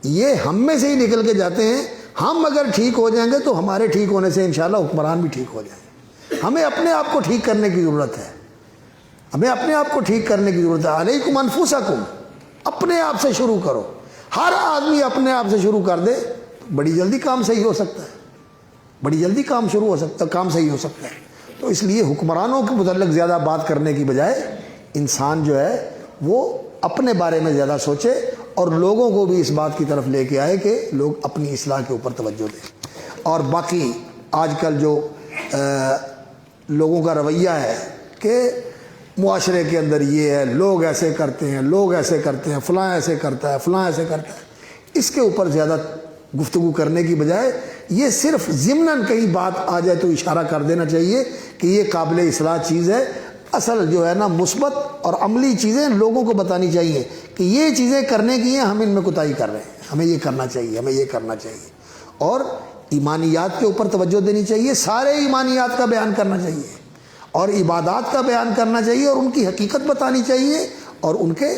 یہ ہم میں سے ہی نکل کے جاتے ہیں۔ ہم اگر ٹھیک ہو جائیں گے تو ہمارے ٹھیک ہونے سے انشاءاللہ حکمران بھی ٹھیک ہو جائیں گے۔ ہمیں اپنے آپ کو ٹھیک کرنے کی ضرورت ہے، ہمیں اپنے آپ کو ٹھیک کرنے کی ضرورت ہے۔ علیکم انفسکم، اپنے آپ سے شروع کرو۔ ہر آدمی اپنے آپ سے شروع کر دے تو بڑی جلدی کام صحیح ہو سکتا ہے، بڑی جلدی کام صحیح ہو سکتا ہے۔ تو اس لیے حکمرانوں کے متعلق زیادہ بات کرنے کی بجائے انسان جو ہے وہ اپنے بارے میں زیادہ سوچے اور لوگوں کو بھی اس بات کی طرف لے کے آئے کہ لوگ اپنی اصلاح کے اوپر توجہ دیں۔ اور باقی آج کل جو لوگوں کا رویہ ہے کہ معاشرے کے اندر یہ ہے، لوگ ایسے کرتے ہیں، لوگ ایسے کرتے ہیں، فلاں ایسے کرتا ہے، فلاں ایسے کرتا ہے، اس کے اوپر زیادہ گفتگو کرنے کی بجائے یہ صرف ضمناً کہیں بات آ جائے تو اشارہ کر دینا چاہیے کہ یہ قابل اصلاح چیز ہے۔ اصل جو ہے نا مثبت اور عملی چیزیں لوگوں کو بتانی چاہیے کہ یہ چیزیں کرنے کی ہیں، ہم ان میں کوتاہی کر رہے ہیں، ہمیں یہ کرنا چاہیے، ہمیں یہ کرنا چاہیے۔ اور ایمانیات کے اوپر توجہ دینی چاہیے، سارے ایمانیات کا بیان کرنا چاہیے، اور عبادات کا بیان کرنا چاہیے، اور ان کی حقیقت بتانی چاہیے، اور ان کے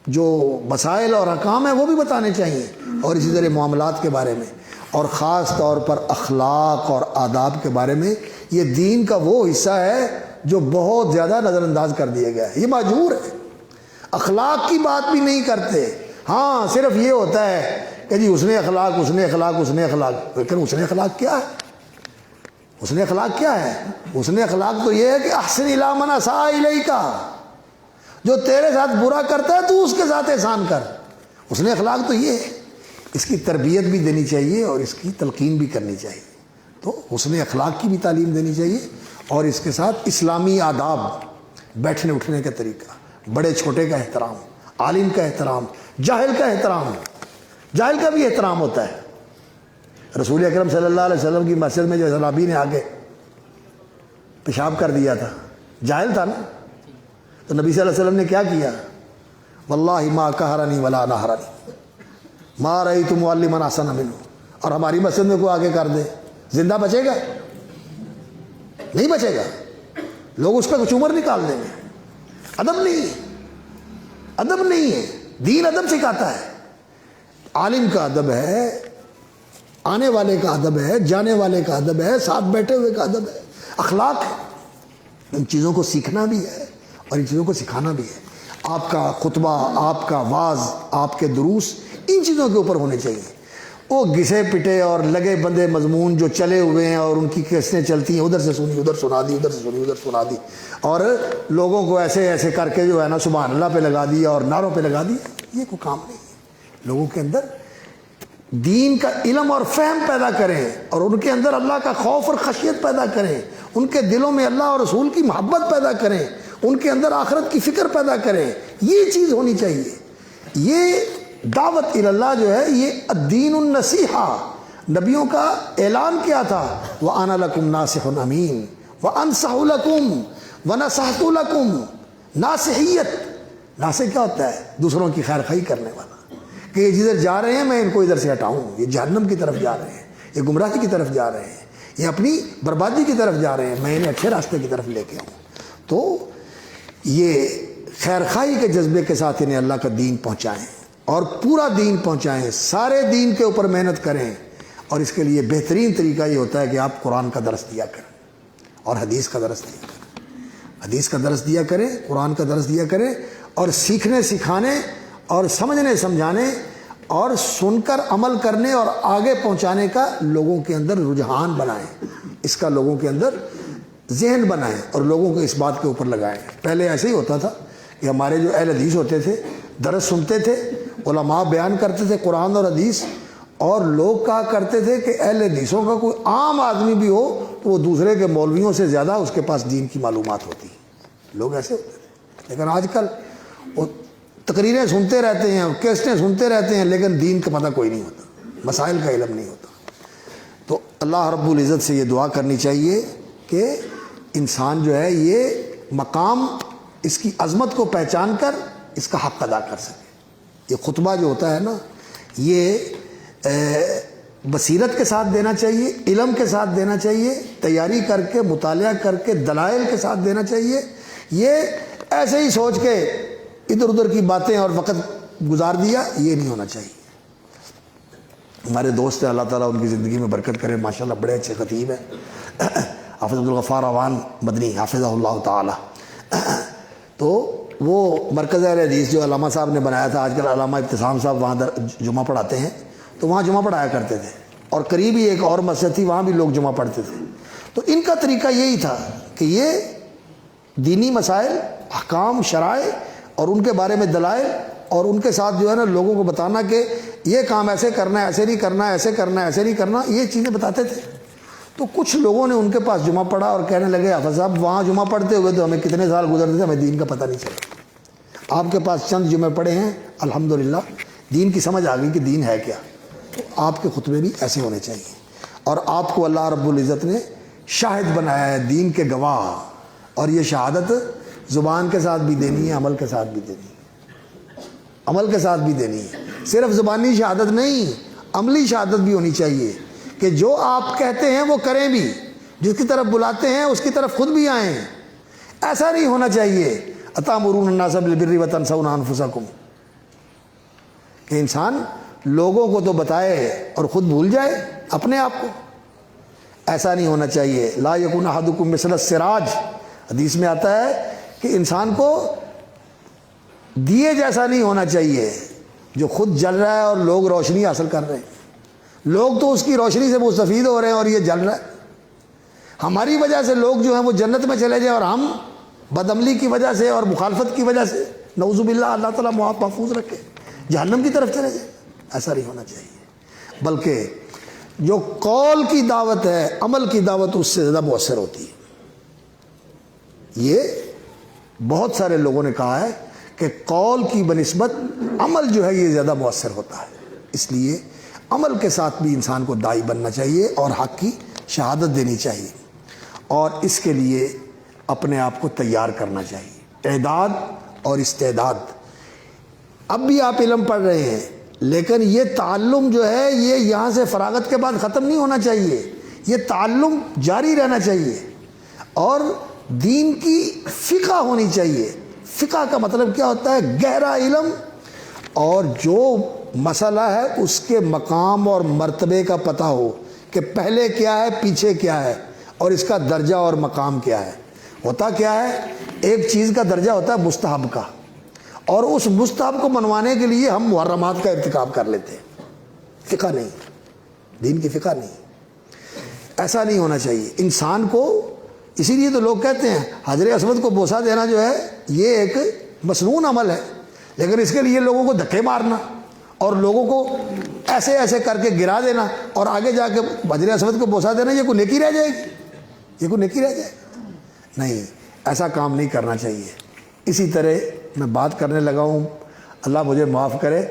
جو مسائل اور احکام ہیں وہ بھی بتانے چاہیے، اور اسی طرح معاملات کے بارے میں، اور خاص طور پر اخلاق اور آداب کے بارے میں۔ یہ دین کا وہ حصہ ہے جو بہت زیادہ نظر انداز کر دیا گیا ہے، یہ معذور ہے۔ اخلاق کی بات بھی نہیں کرتے، ہاں صرف یہ ہوتا ہے کہ جی اس نے اخلاق، اس نے اخلاق، اس نے اخلاق، لیکن اس نے اخلاق کیا ہے؟ اس نے اخلاق کیا ہے؟ اس نے اخلاق تو یہ ہے کہ احسن الی من اساء الیک، جو تیرے ساتھ برا کرتا ہے تو اس کے ساتھ احسان کر۔ اس نے اخلاق تو یہ ہے، اس کی تربیت بھی دینی چاہیے اور اس کی تلقین بھی کرنی چاہیے۔ تو حسن اخلاق کی بھی تعلیم دینی چاہیے، اور اس کے ساتھ اسلامی آداب، بیٹھنے اٹھنے کا طریقہ، بڑے چھوٹے کا احترام، عالم کا احترام، جاہل کا احترام، جاہل کا بھی احترام ہوتا ہے۔ رسول اکرم صلی اللہ علیہ وسلم کی مسجد میں جو صحابی نے آگے پیشاب کر دیا تھا، جاہل تھا نا، تو نبی صلی اللہ علیہ وسلم نے کیا کیا؟ واللہ ما قہرنی ولا نہرنی ما رأیت معلما احسن منہ۔ اور ہماری مسجد میں کوئی آگے کر دے، زندہ بچے گا؟ نہیں بچے گا، لوگ اس کا کچھ عمر نکال دیں گے۔ ادب نہیں ہے، ادب نہیں ہے، دین ادب سکھاتا ہے۔ عالم کا ادب ہے، آنے والے کا ادب ہے، جانے والے کا ادب ہے، ساتھ بیٹھے ہوئے کا ادب ہے، اخلاق ہے۔ ان چیزوں کو سیکھنا بھی ہے اور ان چیزوں کو سکھانا بھی ہے۔ آپ کا خطبہ، آپ کا واعظ، آپ کے دروس ان چیزوں کے اوپر ہونے چاہیے۔ وہ گھسے پٹے اور لگے بندے مضمون جو چلے ہوئے ہیں اور ان کی کیسٹیں چلتی ہیں، ادھر سے سنی ادھر سنا دی، ادھر سے سنی ادھر سنا دی، اور لوگوں کو ایسے ایسے کر کے جو ہے نا سبحان اللہ پہ لگا دیا اور نعروں پہ لگا دیا. یہ کوئی کام نہیں ہے. لوگوں کے اندر دین کا علم اور فہم پیدا کریں اور ان کے اندر اللہ کا خوف اور خشیت پیدا کریں، ان کے دلوں میں اللہ اور رسول کی محبت پیدا کریں، ان کے اندر آخرت کی فکر پیدا کریں. یہ چیز ہونی چاہیے. یہ دعوت اللہ جو ہے یہ الدین النصیحہ، نبیوں کا اعلان کیا تھا، وَأَنَا لَكُمْ نَاصِحٌ أَمِينٌ وَأَنصَحُ لَكُمْ وَنَصَحْتُ لَكُمْ. ناصحیت، ناصح کیا ہوتا ہے؟ دوسروں کی خیر خواہی کرنے والا، کہ یہ جدھر جا رہے ہیں میں ان کو ادھر سے ہٹاؤں، یہ جہنم کی طرف جا رہے ہیں، یہ گمراہی کی طرف جا رہے ہیں، یہ اپنی بربادی کی طرف جا رہے ہیں، میں انہیں اچھے راستے کی طرف لے کے آؤں. تو یہ خیر خواہی کے جذبے کے ساتھ انہیں اللہ کا دین پہنچائیں اور پورا دین پہنچائیں، سارے دین کے اوپر محنت کریں. اور اس کے لیے بہترین طریقہ یہ ہوتا ہے کہ آپ قرآن کا درس دیا کریں اور حدیث کا درس دیا کریں. حدیث کا درس دیا کریں، قرآن کا درس دیا کریں، اور سیکھنے سکھانے اور سمجھنے سمجھانے اور سن کر عمل کرنے اور آگے پہنچانے کا لوگوں کے اندر رجحان بنائیں، اس کا لوگوں کے اندر ذہن بنائیں اور لوگوں کو اس بات کے اوپر لگائیں. پہلے ایسے ہی ہوتا تھا کہ ہمارے جو اہل حدیث ہوتے تھے درس سنتے تھے، علماء بیان کرتے تھے قرآن اور حدیث، اور لوگ کہا کرتے تھے کہ اہل حدیثوں کا کوئی عام آدمی بھی ہو تو وہ دوسرے کے مولویوں سے زیادہ اس کے پاس دین کی معلومات ہوتی. لوگ ایسے ہوتے تھے. لیکن آج کل وہ تقریریں سنتے رہتے ہیں، کیسٹیں سنتے رہتے ہیں، لیکن دین کا پتہ کوئی نہیں ہوتا، مسائل کا علم نہیں ہوتا. تو اللہ رب العزت سے یہ دعا کرنی چاہیے کہ انسان جو ہے یہ مقام، اس کی عظمت کو پہچان کر اس کا حق ادا کر سکے. یہ خطبہ جو ہوتا ہے نا، یہ بصیرت کے ساتھ دینا چاہیے، علم کے ساتھ دینا چاہیے، تیاری کر کے مطالعہ کر کے دلائل کے ساتھ دینا چاہیے. یہ ایسے ہی سوچ کے ادھر ادھر کی باتیں اور وقت گزار دیا، یہ نہیں ہونا چاہیے. ہمارے دوست ہیں، اللہ تعالیٰ ان کی زندگی میں برکت کرے، ماشاءاللہ بڑے اچھے خطیب ہیں، حافظ عبدالغفار اوان مدنی حافظہ اللہ تعالیٰ. تو وہ مرکز اہل حدیث جو علامہ صاحب نے بنایا تھا، آج کل علامہ ابتسام صاحب وہاں جمعہ پڑھاتے ہیں، تو وہاں جمعہ پڑھایا کرتے تھے، اور قریب ہی ایک اور مسجد تھی وہاں بھی لوگ جمعہ پڑھتے تھے. تو ان کا طریقہ یہی تھا کہ یہ دینی مسائل، احکام، شرائع اور ان کے بارے میں دلائل، اور ان کے ساتھ جو ہے نا لوگوں کو بتانا کہ یہ کام ایسے کرنا ہے، ایسے نہیں کرنا ہے، ایسے کرنا ہے، ایسے نہیں کرنا، یہ چیزیں بتاتے تھے. تو کچھ لوگوں نے ان کے پاس جمعہ پڑھا اور کہنے لگے حافظ صاحب وہاں جمعہ پڑھتے ہوئے تو ہمیں کتنے سال گزرتے تھے، ہمیں دین کا پتہ نہیں چلا. آپ کے پاس چند جمعے پڑھے ہیں، الحمدللہ دین کی سمجھ آ گئی کہ دین ہے کیا. تو آپ کے خطبے بھی ایسے ہونے چاہیے، اور آپ کو اللہ رب العزت نے شاہد بنایا ہے، دین کے گواہ. اور یہ شہادت زبان کے ساتھ بھی دینی ہے، عمل کے ساتھ بھی دینی ہے، عمل کے ساتھ بھی دینی ہے. صرف زبانی شہادت نہیں، عملی شہادت بھی ہونی چاہیے کہ جو آپ کہتے ہیں وہ کریں بھی، جس کی طرف بلاتے ہیں اس کی طرف خود بھی آئیں. ایسا نہیں ہونا چاہیے اتامرون الناس بالبر وتنسون انفسکم، کہ انسان لوگوں کو تو بتائے اور خود بھول جائے اپنے آپ کو. ایسا نہیں ہونا چاہیے. لا یکون احدکم مثل السراج، حدیث میں آتا ہے کہ انسان کو دیے جیسا نہیں ہونا چاہیے جو خود جل رہا ہے اور لوگ روشنی حاصل کر رہے ہیں. لوگ تو اس کی روشنی سے مستفید ہو رہے ہیں اور یہ جل رہا ہے. ہماری وجہ سے لوگ جو ہیں وہ جنت میں چلے جائیں اور ہم بدعملی کی وجہ سے اور مخالفت کی وجہ سے نعوذ باللہ، اللہ تعالیٰ محفوظ رکھے، جہنم کی طرف چلے جائیں. ایسا نہیں ہونا چاہیے. بلکہ جو قول کی دعوت ہے، عمل کی دعوت اس سے زیادہ مؤثر ہوتی ہے. یہ بہت سارے لوگوں نے کہا ہے کہ قول کی بنسبت عمل جو ہے یہ زیادہ مؤثر ہوتا ہے. اس لیے عمل کے ساتھ بھی انسان کو داعی بننا چاہیے اور حق کی شہادت دینی چاہیے، اور اس کے لیے اپنے آپ کو تیار کرنا چاہیے. اعداد اور استعداد. اب بھی آپ علم پڑھ رہے ہیں، لیکن یہ تعلم جو ہے یہ یہاں سے فراغت کے بعد ختم نہیں ہونا چاہیے، یہ تعلم جاری رہنا چاہیے. اور دین کی فقہ ہونی چاہیے. فقہ کا مطلب کیا ہوتا ہے؟ گہرا علم، اور جو مسئلہ ہے اس کے مقام اور مرتبے کا پتہ ہو کہ پہلے کیا ہے، پیچھے کیا ہے، اور اس کا درجہ اور مقام کیا ہے. ہوتا کیا ہے، ایک چیز کا درجہ ہوتا ہے مستحب کا، اور اس مستحب کو منوانے کے لیے ہم محرمات کا ارتکاب کر لیتے ہیں. فقہ نہیں. دین کی فقہ نہیں. ایسا نہیں ہونا چاہیے انسان کو. اسی لیے تو لوگ کہتے ہیں حجر اسود کو بوسہ دینا جو ہے یہ ایک مسنون عمل ہے، لیکن اس کے لیے لوگوں کو دھکے مارنا اور لوگوں کو ایسے ایسے کر کے گرا دینا اور آگے جا کے حجر اسود کو بوسہ دینا، یہ کوئی نیکی رہ جائے گی؟ یہ کوئی نیکی رہ جائے گی؟ نہیں، ایسا کام نہیں کرنا چاہیے. اسی طرح میں بات کرنے لگا ہوں، اللہ مجھے معاف کرے،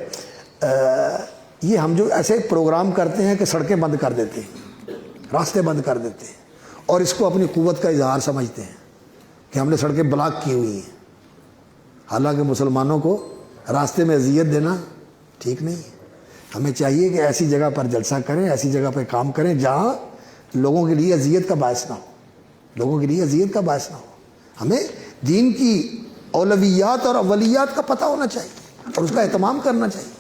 یہ ہم جو ایسے پروگرام کرتے ہیں کہ سڑکیں بند کر دیتے ہیں، راستے بند کر دیتے ہیں اور اس کو اپنی قوت کا اظہار سمجھتے ہیں کہ ہم نے سڑکیں بلاک کی ہوئی ہیں. حالانکہ مسلمانوں کو راستے میں اذیت دینا ٹھیک نہیں ہے. ہمیں چاہیے کہ ایسی جگہ پر جلسہ کریں، ایسی جگہ پہ کام کریں جہاں لوگوں کے لیے اذیت کا باعث نہ ہو، لوگوں کے لیے اذیت کا باعث نہ ہو. ہمیں دین کی اولویات اور اولیات کا پتہ ہونا چاہیے اور اس کا اہتمام کرنا چاہیے.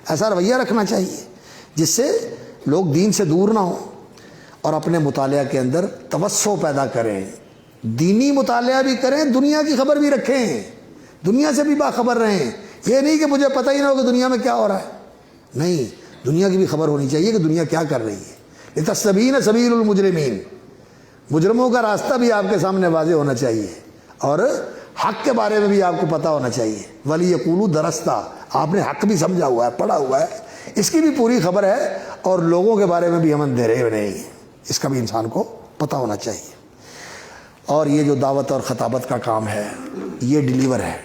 ایسا رویہ رکھنا چاہیے جس سے لوگ دین سے دور نہ ہوں اور اپنے مطالعہ کے اندر توسع پیدا کریں. دینی مطالعہ بھی کریں، دنیا کی خبر بھی رکھیں، دنیا سے بھی باخبر رہیں. یہ نہیں کہ مجھے پتہ ہی نہ ہو کہ دنیا میں کیا ہو رہا ہے. نہیں، دنیا کی بھی خبر ہونی چاہیے کہ دنیا کیا کر رہی ہے. لِتَسْتَبِينَ سَبِيلُ الْمُجْرِمِينَ، مجرموں کا راستہ بھی آپ کے سامنے واضح ہونا چاہیے اور حق کے بارے میں بھی آپ کو پتہ ہونا چاہیے. وَلِيَقُولُوا دَرَسْتَ، آپ نے حق بھی سمجھا ہوا ہے، پڑھا ہوا ہے، اس کی بھی پوری خبر ہے اور لوگوں کے بارے میں بھی ہم اندھیرے نہیں ہیں، اس کا بھی انسان کو پتہ ہونا چاہیے. اور یہ جو دعوت اور خطابت کا کام ہے یہ ڈیلیور ہے،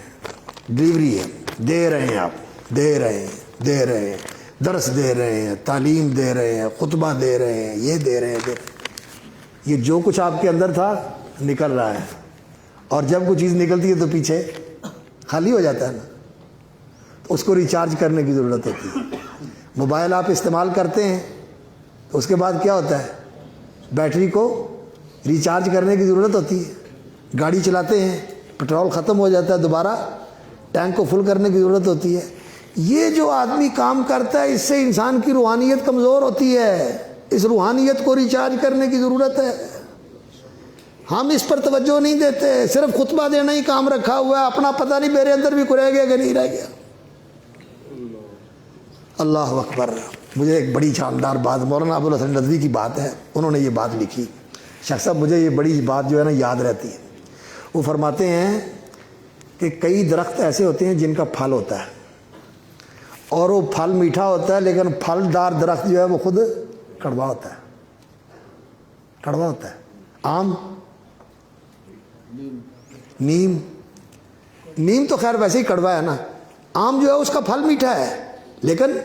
ڈیلیوری ہے. دے رہے ہیں آپ، دے رہے ہیں، درس دے رہے ہیں، تعلیم دے رہے ہیں، خطبہ دے رہے ہیں، یہ دے رہے ہیں. یہ جو کچھ آپ کے اندر تھا نکل رہا ہے اور جب کوئی چیز نکلتی ہے تو پیچھے خالی ہو جاتا ہے نا، تو اس کو ریچارج کرنے کی ضرورت ہوتی ہے. موبائل آپ استعمال کرتے ہیں تو اس کے بعد کیا ہوتا ہے؟ بیٹری کو ریچارج کرنے کی ضرورت ہوتی ہے. گاڑی چلاتے ہیں، پٹرول ختم ہو جاتا ہے، دوبارہ ٹینک کو فل کرنے کی ضرورت ہوتی ہے. یہ جو آدمی کام کرتا ہے اس سے انسان کی روحانیت کمزور ہوتی ہے، اس روحانیت کو ریچارج کرنے کی ضرورت ہے. ہم اس پر توجہ نہیں دیتے، صرف خطبہ دینا ہی کام رکھا ہوا ہے، اپنا پتہ نہیں میرے اندر بھی کوئی رہ گیا کہ نہیں رہ گیا. اللہ اکبر. مجھے ایک بڑی شاندار بات مولانا ابوالحسن ندوی کی بات ہے، انہوں نے یہ بات لکھی. شیخ صاحب مجھے یہ بڑی بات جو ہے نا یاد رہتی ہے. وہ فرماتے ہیں کہ کئی درخت ایسے ہوتے ہیں جن کا پھل ہوتا ہے اور وہ پھل میٹھا ہوتا ہے، لیکن پھلدار درخت جو ہے وہ خود کڑوا ہوتا ہے. کڑوا ہوتا ہے. آم، نیم تو خیر ویسے ہی کڑوا ہے نا. آم جو ہے اس کا پھل میٹھا ہے لیکن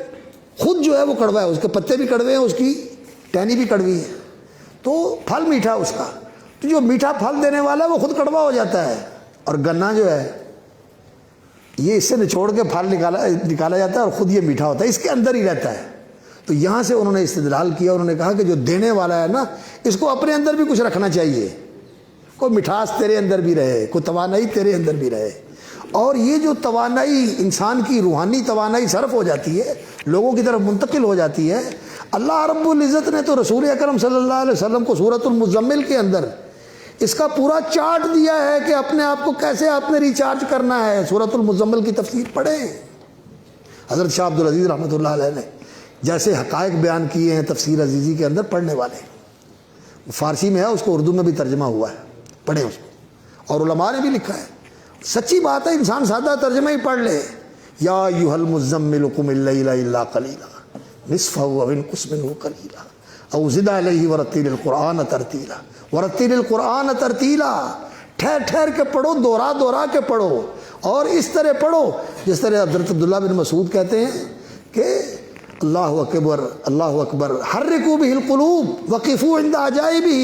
خود جو ہے وہ کڑوا ہے، اس کے پتے بھی کڑوے ہیں، اس کی ٹہنی بھی کڑوی ہے، تو پھل میٹھا اس کا. تو جو میٹھا پھل دینے والا ہے وہ خود کڑوا ہو جاتا ہے. اور گنا جو ہے یہ اس سے نچوڑ کے پھل نکالا جاتا ہے اور خود یہ میٹھا ہوتا ہے، اس کے اندر ہی رہتا ہے. تو یہاں سے انہوں نے استدلال کیا، انہوں نے کہا کہ جو دینے والا ہے نا اس کو اپنے اندر بھی کچھ رکھنا چاہیے، کوئی مٹھاس تیرے اندر بھی رہے، کوئی توانائی تیرے اندر بھی رہے. اور یہ جو توانائی انسان کی روحانی توانائی صرف ہو جاتی ہے، لوگوں کی طرف منتقل ہو جاتی ہے. اللہ رب العزت نے تو رسول اکرم صلی اللہ علیہ وسلم کو سورۃ المزمل کے اندر اس کا پورا چارٹ دیا ہے کہ اپنے آپ کو کیسے آپ نے ریچارج کرنا ہے. سورۃ المزمل کی تفسیر پڑھیں. حضرت شاہ عبدالعزیز رحمۃ اللہ علیہ نے جیسے حقائق بیان کیے ہیں تفسیر عزیزی کے اندر پڑھنے والے، فارسی میں ہے، اس کو اردو میں بھی ترجمہ ہوا ہے، پڑھیں اس کو. اور علماء نے بھی لکھا ہے. سچی بات ہے، انسان سادہ ترجمہ ہی پڑھ لے. یا ایھا المزمل قم اللیل الا قلیلا نصفہ او انقص منہ قلیلا او زد علیہ ورتل القرآن ترتیلا. ورتل القرآن ترتیلا، ٹھہر ٹھہر کے پڑھو، دوہرا دوہرا کے پڑھو اور اس طرح پڑھو جس طرح حضرت عبداللہ بن مسعود کہتے ہیں کہ اللہ اکبر اللہ اکبر حرکوا بہ القلوب وقفوا عند عجائبہ.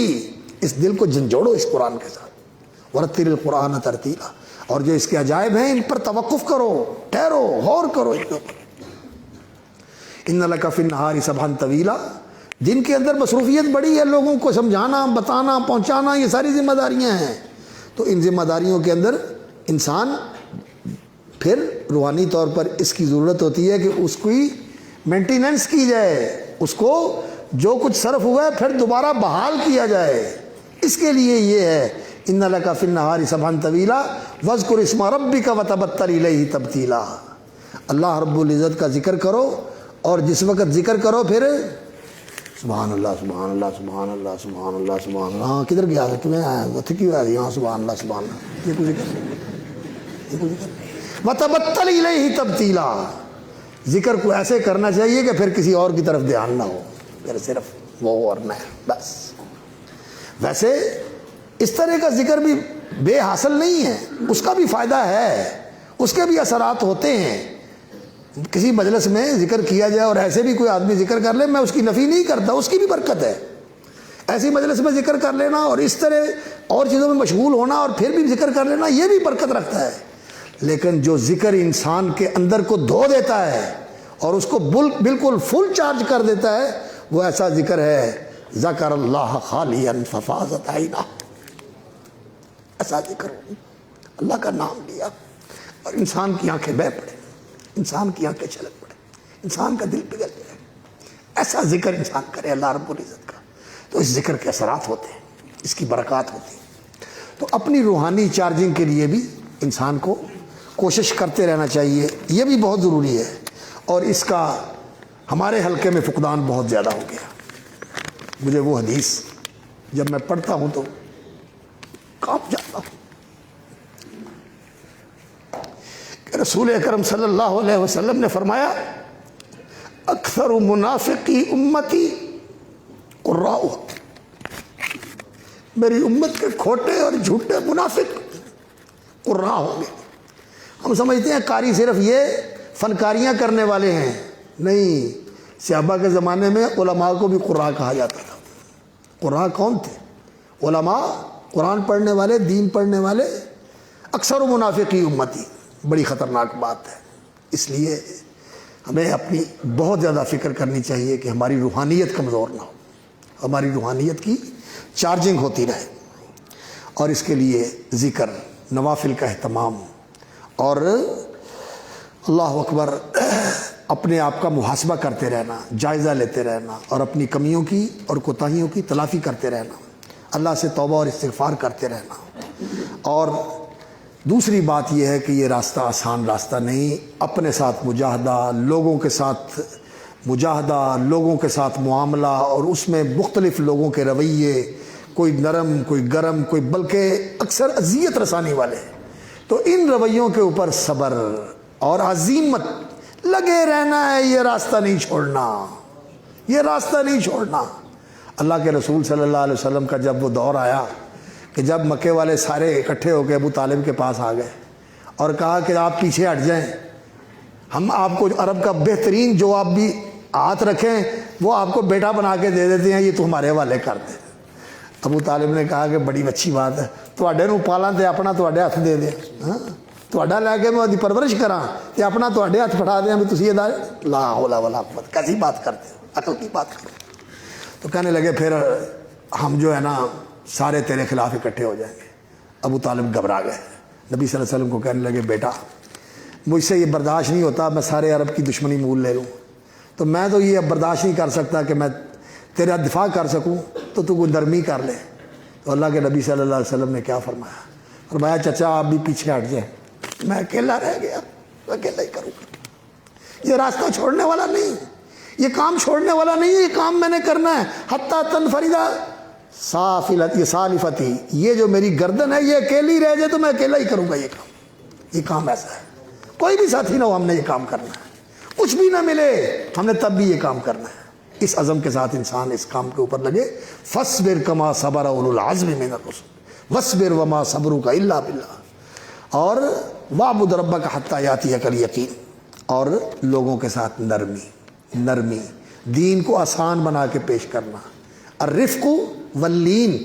اس دل کو جھنجھوڑو اس قرآن کے ساتھ. ورتل القرآن ترتیلا، اور جو اس کے عجائب ہیں ان پر توقف کرو، ٹھہرو، غور کرو ان کے اوپر. ان لک فی النہار سبحا طویلا، دن کے اندر مصروفیت بڑی ہے، لوگوں کو سمجھانا، بتانا، پہنچانا، یہ ساری ذمہ داریاں ہیں. تو ان ذمہ داریوں کے اندر انسان پھر روحانی طور پر اس کی ضرورت ہوتی ہے کہ اس کی مینٹیننس کی جائے، اس کو جو کچھ صرف ہوا ہے پھر دوبارہ بحال کیا جائے. اس کے لیے یہ ہے ان لک فی النہار سبحا طویلا واذکر اسم ربک وتبتل الیہ تبتیلا. اللہ رب العزت کا ذکر کرو اور جس وقت ذکر کرو پھر سبحان اللہ سبحان اللہ سبحان اللہ سبحان اللہ سبحان اللہ. ہاں کدھر گیا تمہیں آیا تھکی ہوا ہے یہاں سبحان اللہ سبحان اللہ. یہ کچھ ذکر وتبتل الیہ تبتیلا. ذکر کو ایسے کرنا چاہیے کہ پھر کسی اور کی طرف دھیان نہ ہو، پھر صرف وہ اور میں بس. ویسے اس طرح کا ذکر بھی بے حاصل نہیں ہے، اس کا بھی فائدہ ہے، اس کے بھی اثرات ہوتے ہیں. کسی مجلس میں ذکر کیا جائے اور ایسے بھی کوئی آدمی ذکر کر لے، میں اس کی نفی نہیں کرتا، اس کی بھی برکت ہے. ایسی مجلس میں ذکر کر لینا اور اس طرح اور چیزوں میں مشغول ہونا اور پھر بھی ذکر کر لینا، یہ بھی برکت رکھتا ہے. لیکن جو ذکر انسان کے اندر کو دھو دیتا ہے اور اس کو بالکل فل چارج کر دیتا ہے، وہ ایسا ذکر ہے ذکر اللہ خالیا ففاضت عینہ. ایسا ذکر اللہ کا نام لیا اور انسان کی آنکھیں بہہ پڑے، انسان کی آنکھیں چھلک پڑے، انسان کا دل پگھل جائے. ایسا ذکر انسان کرے اللہ رب العزت کا، تو اس ذکر کے اثرات ہوتے ہیں، اس کی برکات ہوتی ہیں. تو اپنی روحانی چارجنگ کے لیے بھی انسان کو کوشش کرتے رہنا چاہیے، یہ بھی بہت ضروری ہے. اور اس کا ہمارے حلقے میں فقدان بہت زیادہ ہو گیا. مجھے وہ حدیث جب میں پڑھتا ہوں تو کانپ جاتا ہوں کہ رسول اکرم صلی اللہ علیہ وسلم نے فرمایا اکثر منافقی امتی قراء. میری امت کے کھوٹے اور جھوٹے منافق قراء ہوں گے. ہم سمجھتے ہیں قاری صرف یہ فنکاریاں کرنے والے ہیں، نہیں. صحابہ کے زمانے میں علماء کو بھی قراء کہا جاتا تھا. قراء کون تھے؟ علماء، قرآن پڑھنے والے، دین پڑھنے والے. اکثر منافقی امتی بڑی خطرناک بات ہے. اس لیے ہمیں اپنی بہت زیادہ فکر کرنی چاہیے کہ ہماری روحانیت کمزور نہ ہو، ہماری روحانیت کی چارجنگ ہوتی رہے. اور اس کے لیے ذکر، نوافل کا اہتمام اور اللہ اکبر اپنے آپ کا محاسبہ کرتے رہنا، جائزہ لیتے رہنا اور اپنی کمیوں کی اور کوتاہیوں کی تلافی کرتے رہنا، اللہ سے توبہ اور استغفار کرتے رہنا. اور دوسری بات یہ ہے کہ یہ راستہ آسان راستہ نہیں. اپنے ساتھ مجاہدہ، لوگوں کے ساتھ مجاہدہ، لوگوں کے ساتھ معاملہ، اور اس میں مختلف لوگوں کے رویے، کوئی نرم، کوئی گرم، کوئی بلکہ اکثر اذیت رسانی والے. تو ان رویوں کے اوپر صبر اور عزیمت، لگے رہنا ہے. یہ راستہ نہیں چھوڑنا، یہ راستہ نہیں چھوڑنا. اللہ کے رسول صلی اللہ علیہ وسلم کا جب وہ دور آیا کہ جب مکے والے سارے اکٹھے ہو کے ابو طالب کے پاس آ گئے اور کہا کہ آپ پیچھے ہٹ جائیں، ہم آپ کو عرب کا بہترین جو آپ بھی ہاتھ رکھیں وہ آپ کو بیٹا بنا کے دے دیتے ہیں، یہ تو ہمارے حوالے کر دیں. ابو طالب نے کہا کہ بڑی اچھی بات ہے، تواڈے نوں پالاں تے اپنا تواڈے ہاتھ دے دیں، تواڈا لے کے میں دی پرورش کراں تے اپنا تواڈے ہاتھ پھڑا دیں بھی تسی ادا. لا حول ولا قوت، کیسی بات کرتے ہو، عقل کی بات کرتے. تو کہنے لگے پھر ہم جو ہے نا سارے تیرے خلاف اکٹھے ہو جائیں گے. ابو طالب گھبرا گئے. نبی صلی اللہ علیہ وسلم کو کہنے لگے بیٹا مجھ سے یہ برداشت نہیں ہوتا میں سارے عرب کی دشمنی مول لے لوں، تو میں تو یہ اب برداشت نہیں کر سکتا کہ میں تیرا دفاع کر سکوں، تو کوئی نرمی کر لے. تو اللہ کے نبی صلی اللہ علیہ وسلم نے کیا فرمایا؟ فرمایا چچا آپ بھی پیچھے ہٹ جائیں، میں اکیلا رہ گیا، میں اکیلا ہی کروں گا. یہ راستہ چھوڑنے والا نہیں، یہ کام چھوڑنے والا نہیں ہے، یہ کام میں نے کرنا ہے. حتیٰ تنفردہ سالفتی، یہ جو میری گردن ہے یہ اکیلی رہ جائے تو میں اکیلا ہی کروں گا. یہ کام ایسا ہے، کوئی بھی ساتھی نہ ہو، ہم نے یہ کام کرنا ہے. کچھ بھی نہ ملے ہم نے تب بھی یہ کام کرنا ہے. اس عزم کے ساتھ انسان اس کام کے اوپر لگے. فاصبر کما صبر اولو العزم من الرسل واصبر وما صبرک الا باللہ. اور واعبد ربک حتی یاتیک الیقین. اور لوگوں کے ساتھ نرمی، دین کو آسان بنا کے پیش کرنا. الرفق واللین،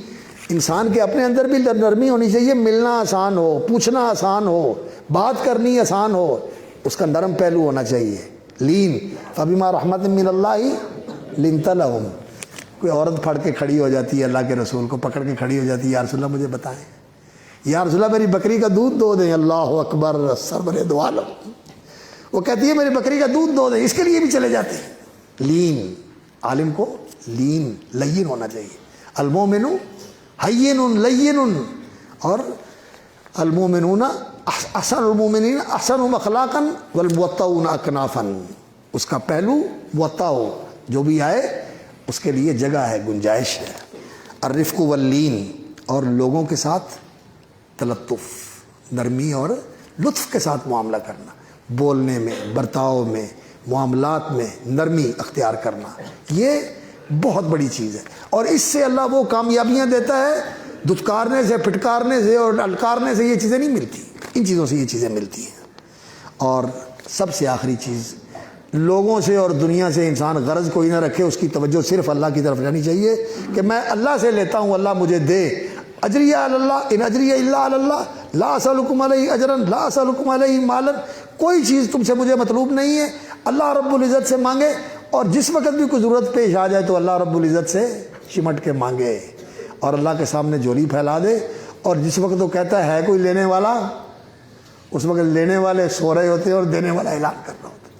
انسان کے اپنے اندر بھی نرمی ہونی چاہیے. ملنا آسان ہو، پوچھنا آسان ہو، بات کرنی آسان ہو، اس کا نرم پہلو ہونا چاہیے. لین فبما رحمت من اللہ لنت لہم. کوئی عورت پھڑ کے کھڑی ہو جاتی ہے، اللہ کے رسول کو پکڑ کے کھڑی ہو جاتی ہے، یا رسول اللہ مجھے بتائیں، یا رسول اللہ میری بکری کا دودھ دو دیں. اللہ اکبر، سرور دو عالم. وہ کہتی ہے میری بکری کا دودھ دو دیں، اس کے لیے بھی چلے جاتے ہیں. لین، عالم کو لین ہونا چاہیے. المومن حین لین، اور المومنون احسن المومنین احسنهم اخلاقا والموطؤون اکنافا. اس کا پہلو موطا ہو، جو بھی آئے اس کے لیے جگہ ہے، گنجائش ہے۔ الرفق واللین، اور لوگوں کے ساتھ تلطف، نرمی اور لطف کے ساتھ معاملہ کرنا، بولنے میں، برتاؤ میں، معاملات میں نرمی اختیار کرنا، یہ بہت بڑی چیز ہے۔ اور اس سے اللہ وہ کامیابیاں دیتا ہے، دھتکارنے سے، پھٹکارنے سے اور الکارنے سے یہ چیزیں نہیں ملتی، ان چیزوں سے یہ چیزیں ملتی ہیں۔ اور سب سے آخری چیز، لوگوں سے اور دنیا سے انسان غرض کوئی نہ رکھے، اس کی توجہ صرف اللہ کی طرف جانی چاہیے کہ میں اللہ سے لیتا ہوں، اللہ مجھے دے۔ اجریہ علی اللہ، ان اجریہ الا علی اللہ، لا اسألکم علیہ اجرا لا اسألکم علیہ مالا، کوئی چیز تم سے مجھے مطلوب نہیں ہے، اللہ رب العزت سے مانگے، اور جس وقت بھی کوئی ضرورت پیش آ جائے تو اللہ رب العزت سے چمٹ کے مانگے، اور اللہ کے سامنے جھولی پھیلا دے۔ اور جس وقت وہ کہتا ہے کوئی لینے والا، اس وقت لینے والے سو رہے ہوتے ہیں اور دینے والا اعلان کر رہا ہوتا ہے،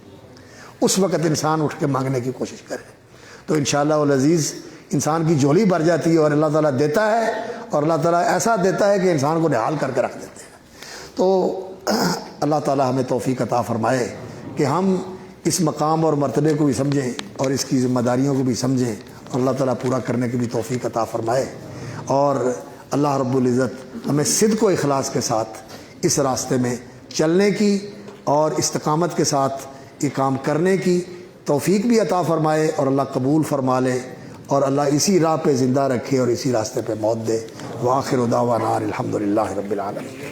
اس وقت انسان اٹھ کے مانگنے کی کوشش کرے تو انشاءاللہ العزیز انسان کی جھولی بھر جاتی ہے، اور اللہ تعالیٰ دیتا ہے، اور اللہ تعالیٰ ایسا دیتا ہے کہ انسان کو نہال کر کے رکھ دیتے ہیں۔ تو اللہ تعالیٰ ہمیں توفیق عطا فرمائے کہ ہم اس مقام اور مرتبے کو بھی سمجھیں اور اس کی ذمہ داریوں کو بھی سمجھیں، اور اللہ تعالیٰ پورا کرنے کی بھی توفیق عطا فرمائے، اور اللہ رب العزت ہمیں صدق و اخلاص کے ساتھ اس راستے میں چلنے کی اور استقامت کے ساتھ یہ کام کرنے کی توفیق بھی عطا فرمائے، اور اللہ قبول فرما لے، اور اللہ اسی راہ پہ زندہ رکھے اور اسی راستے پہ موت دے۔ وآخر دعوانا الحمدللہ رب العالمین۔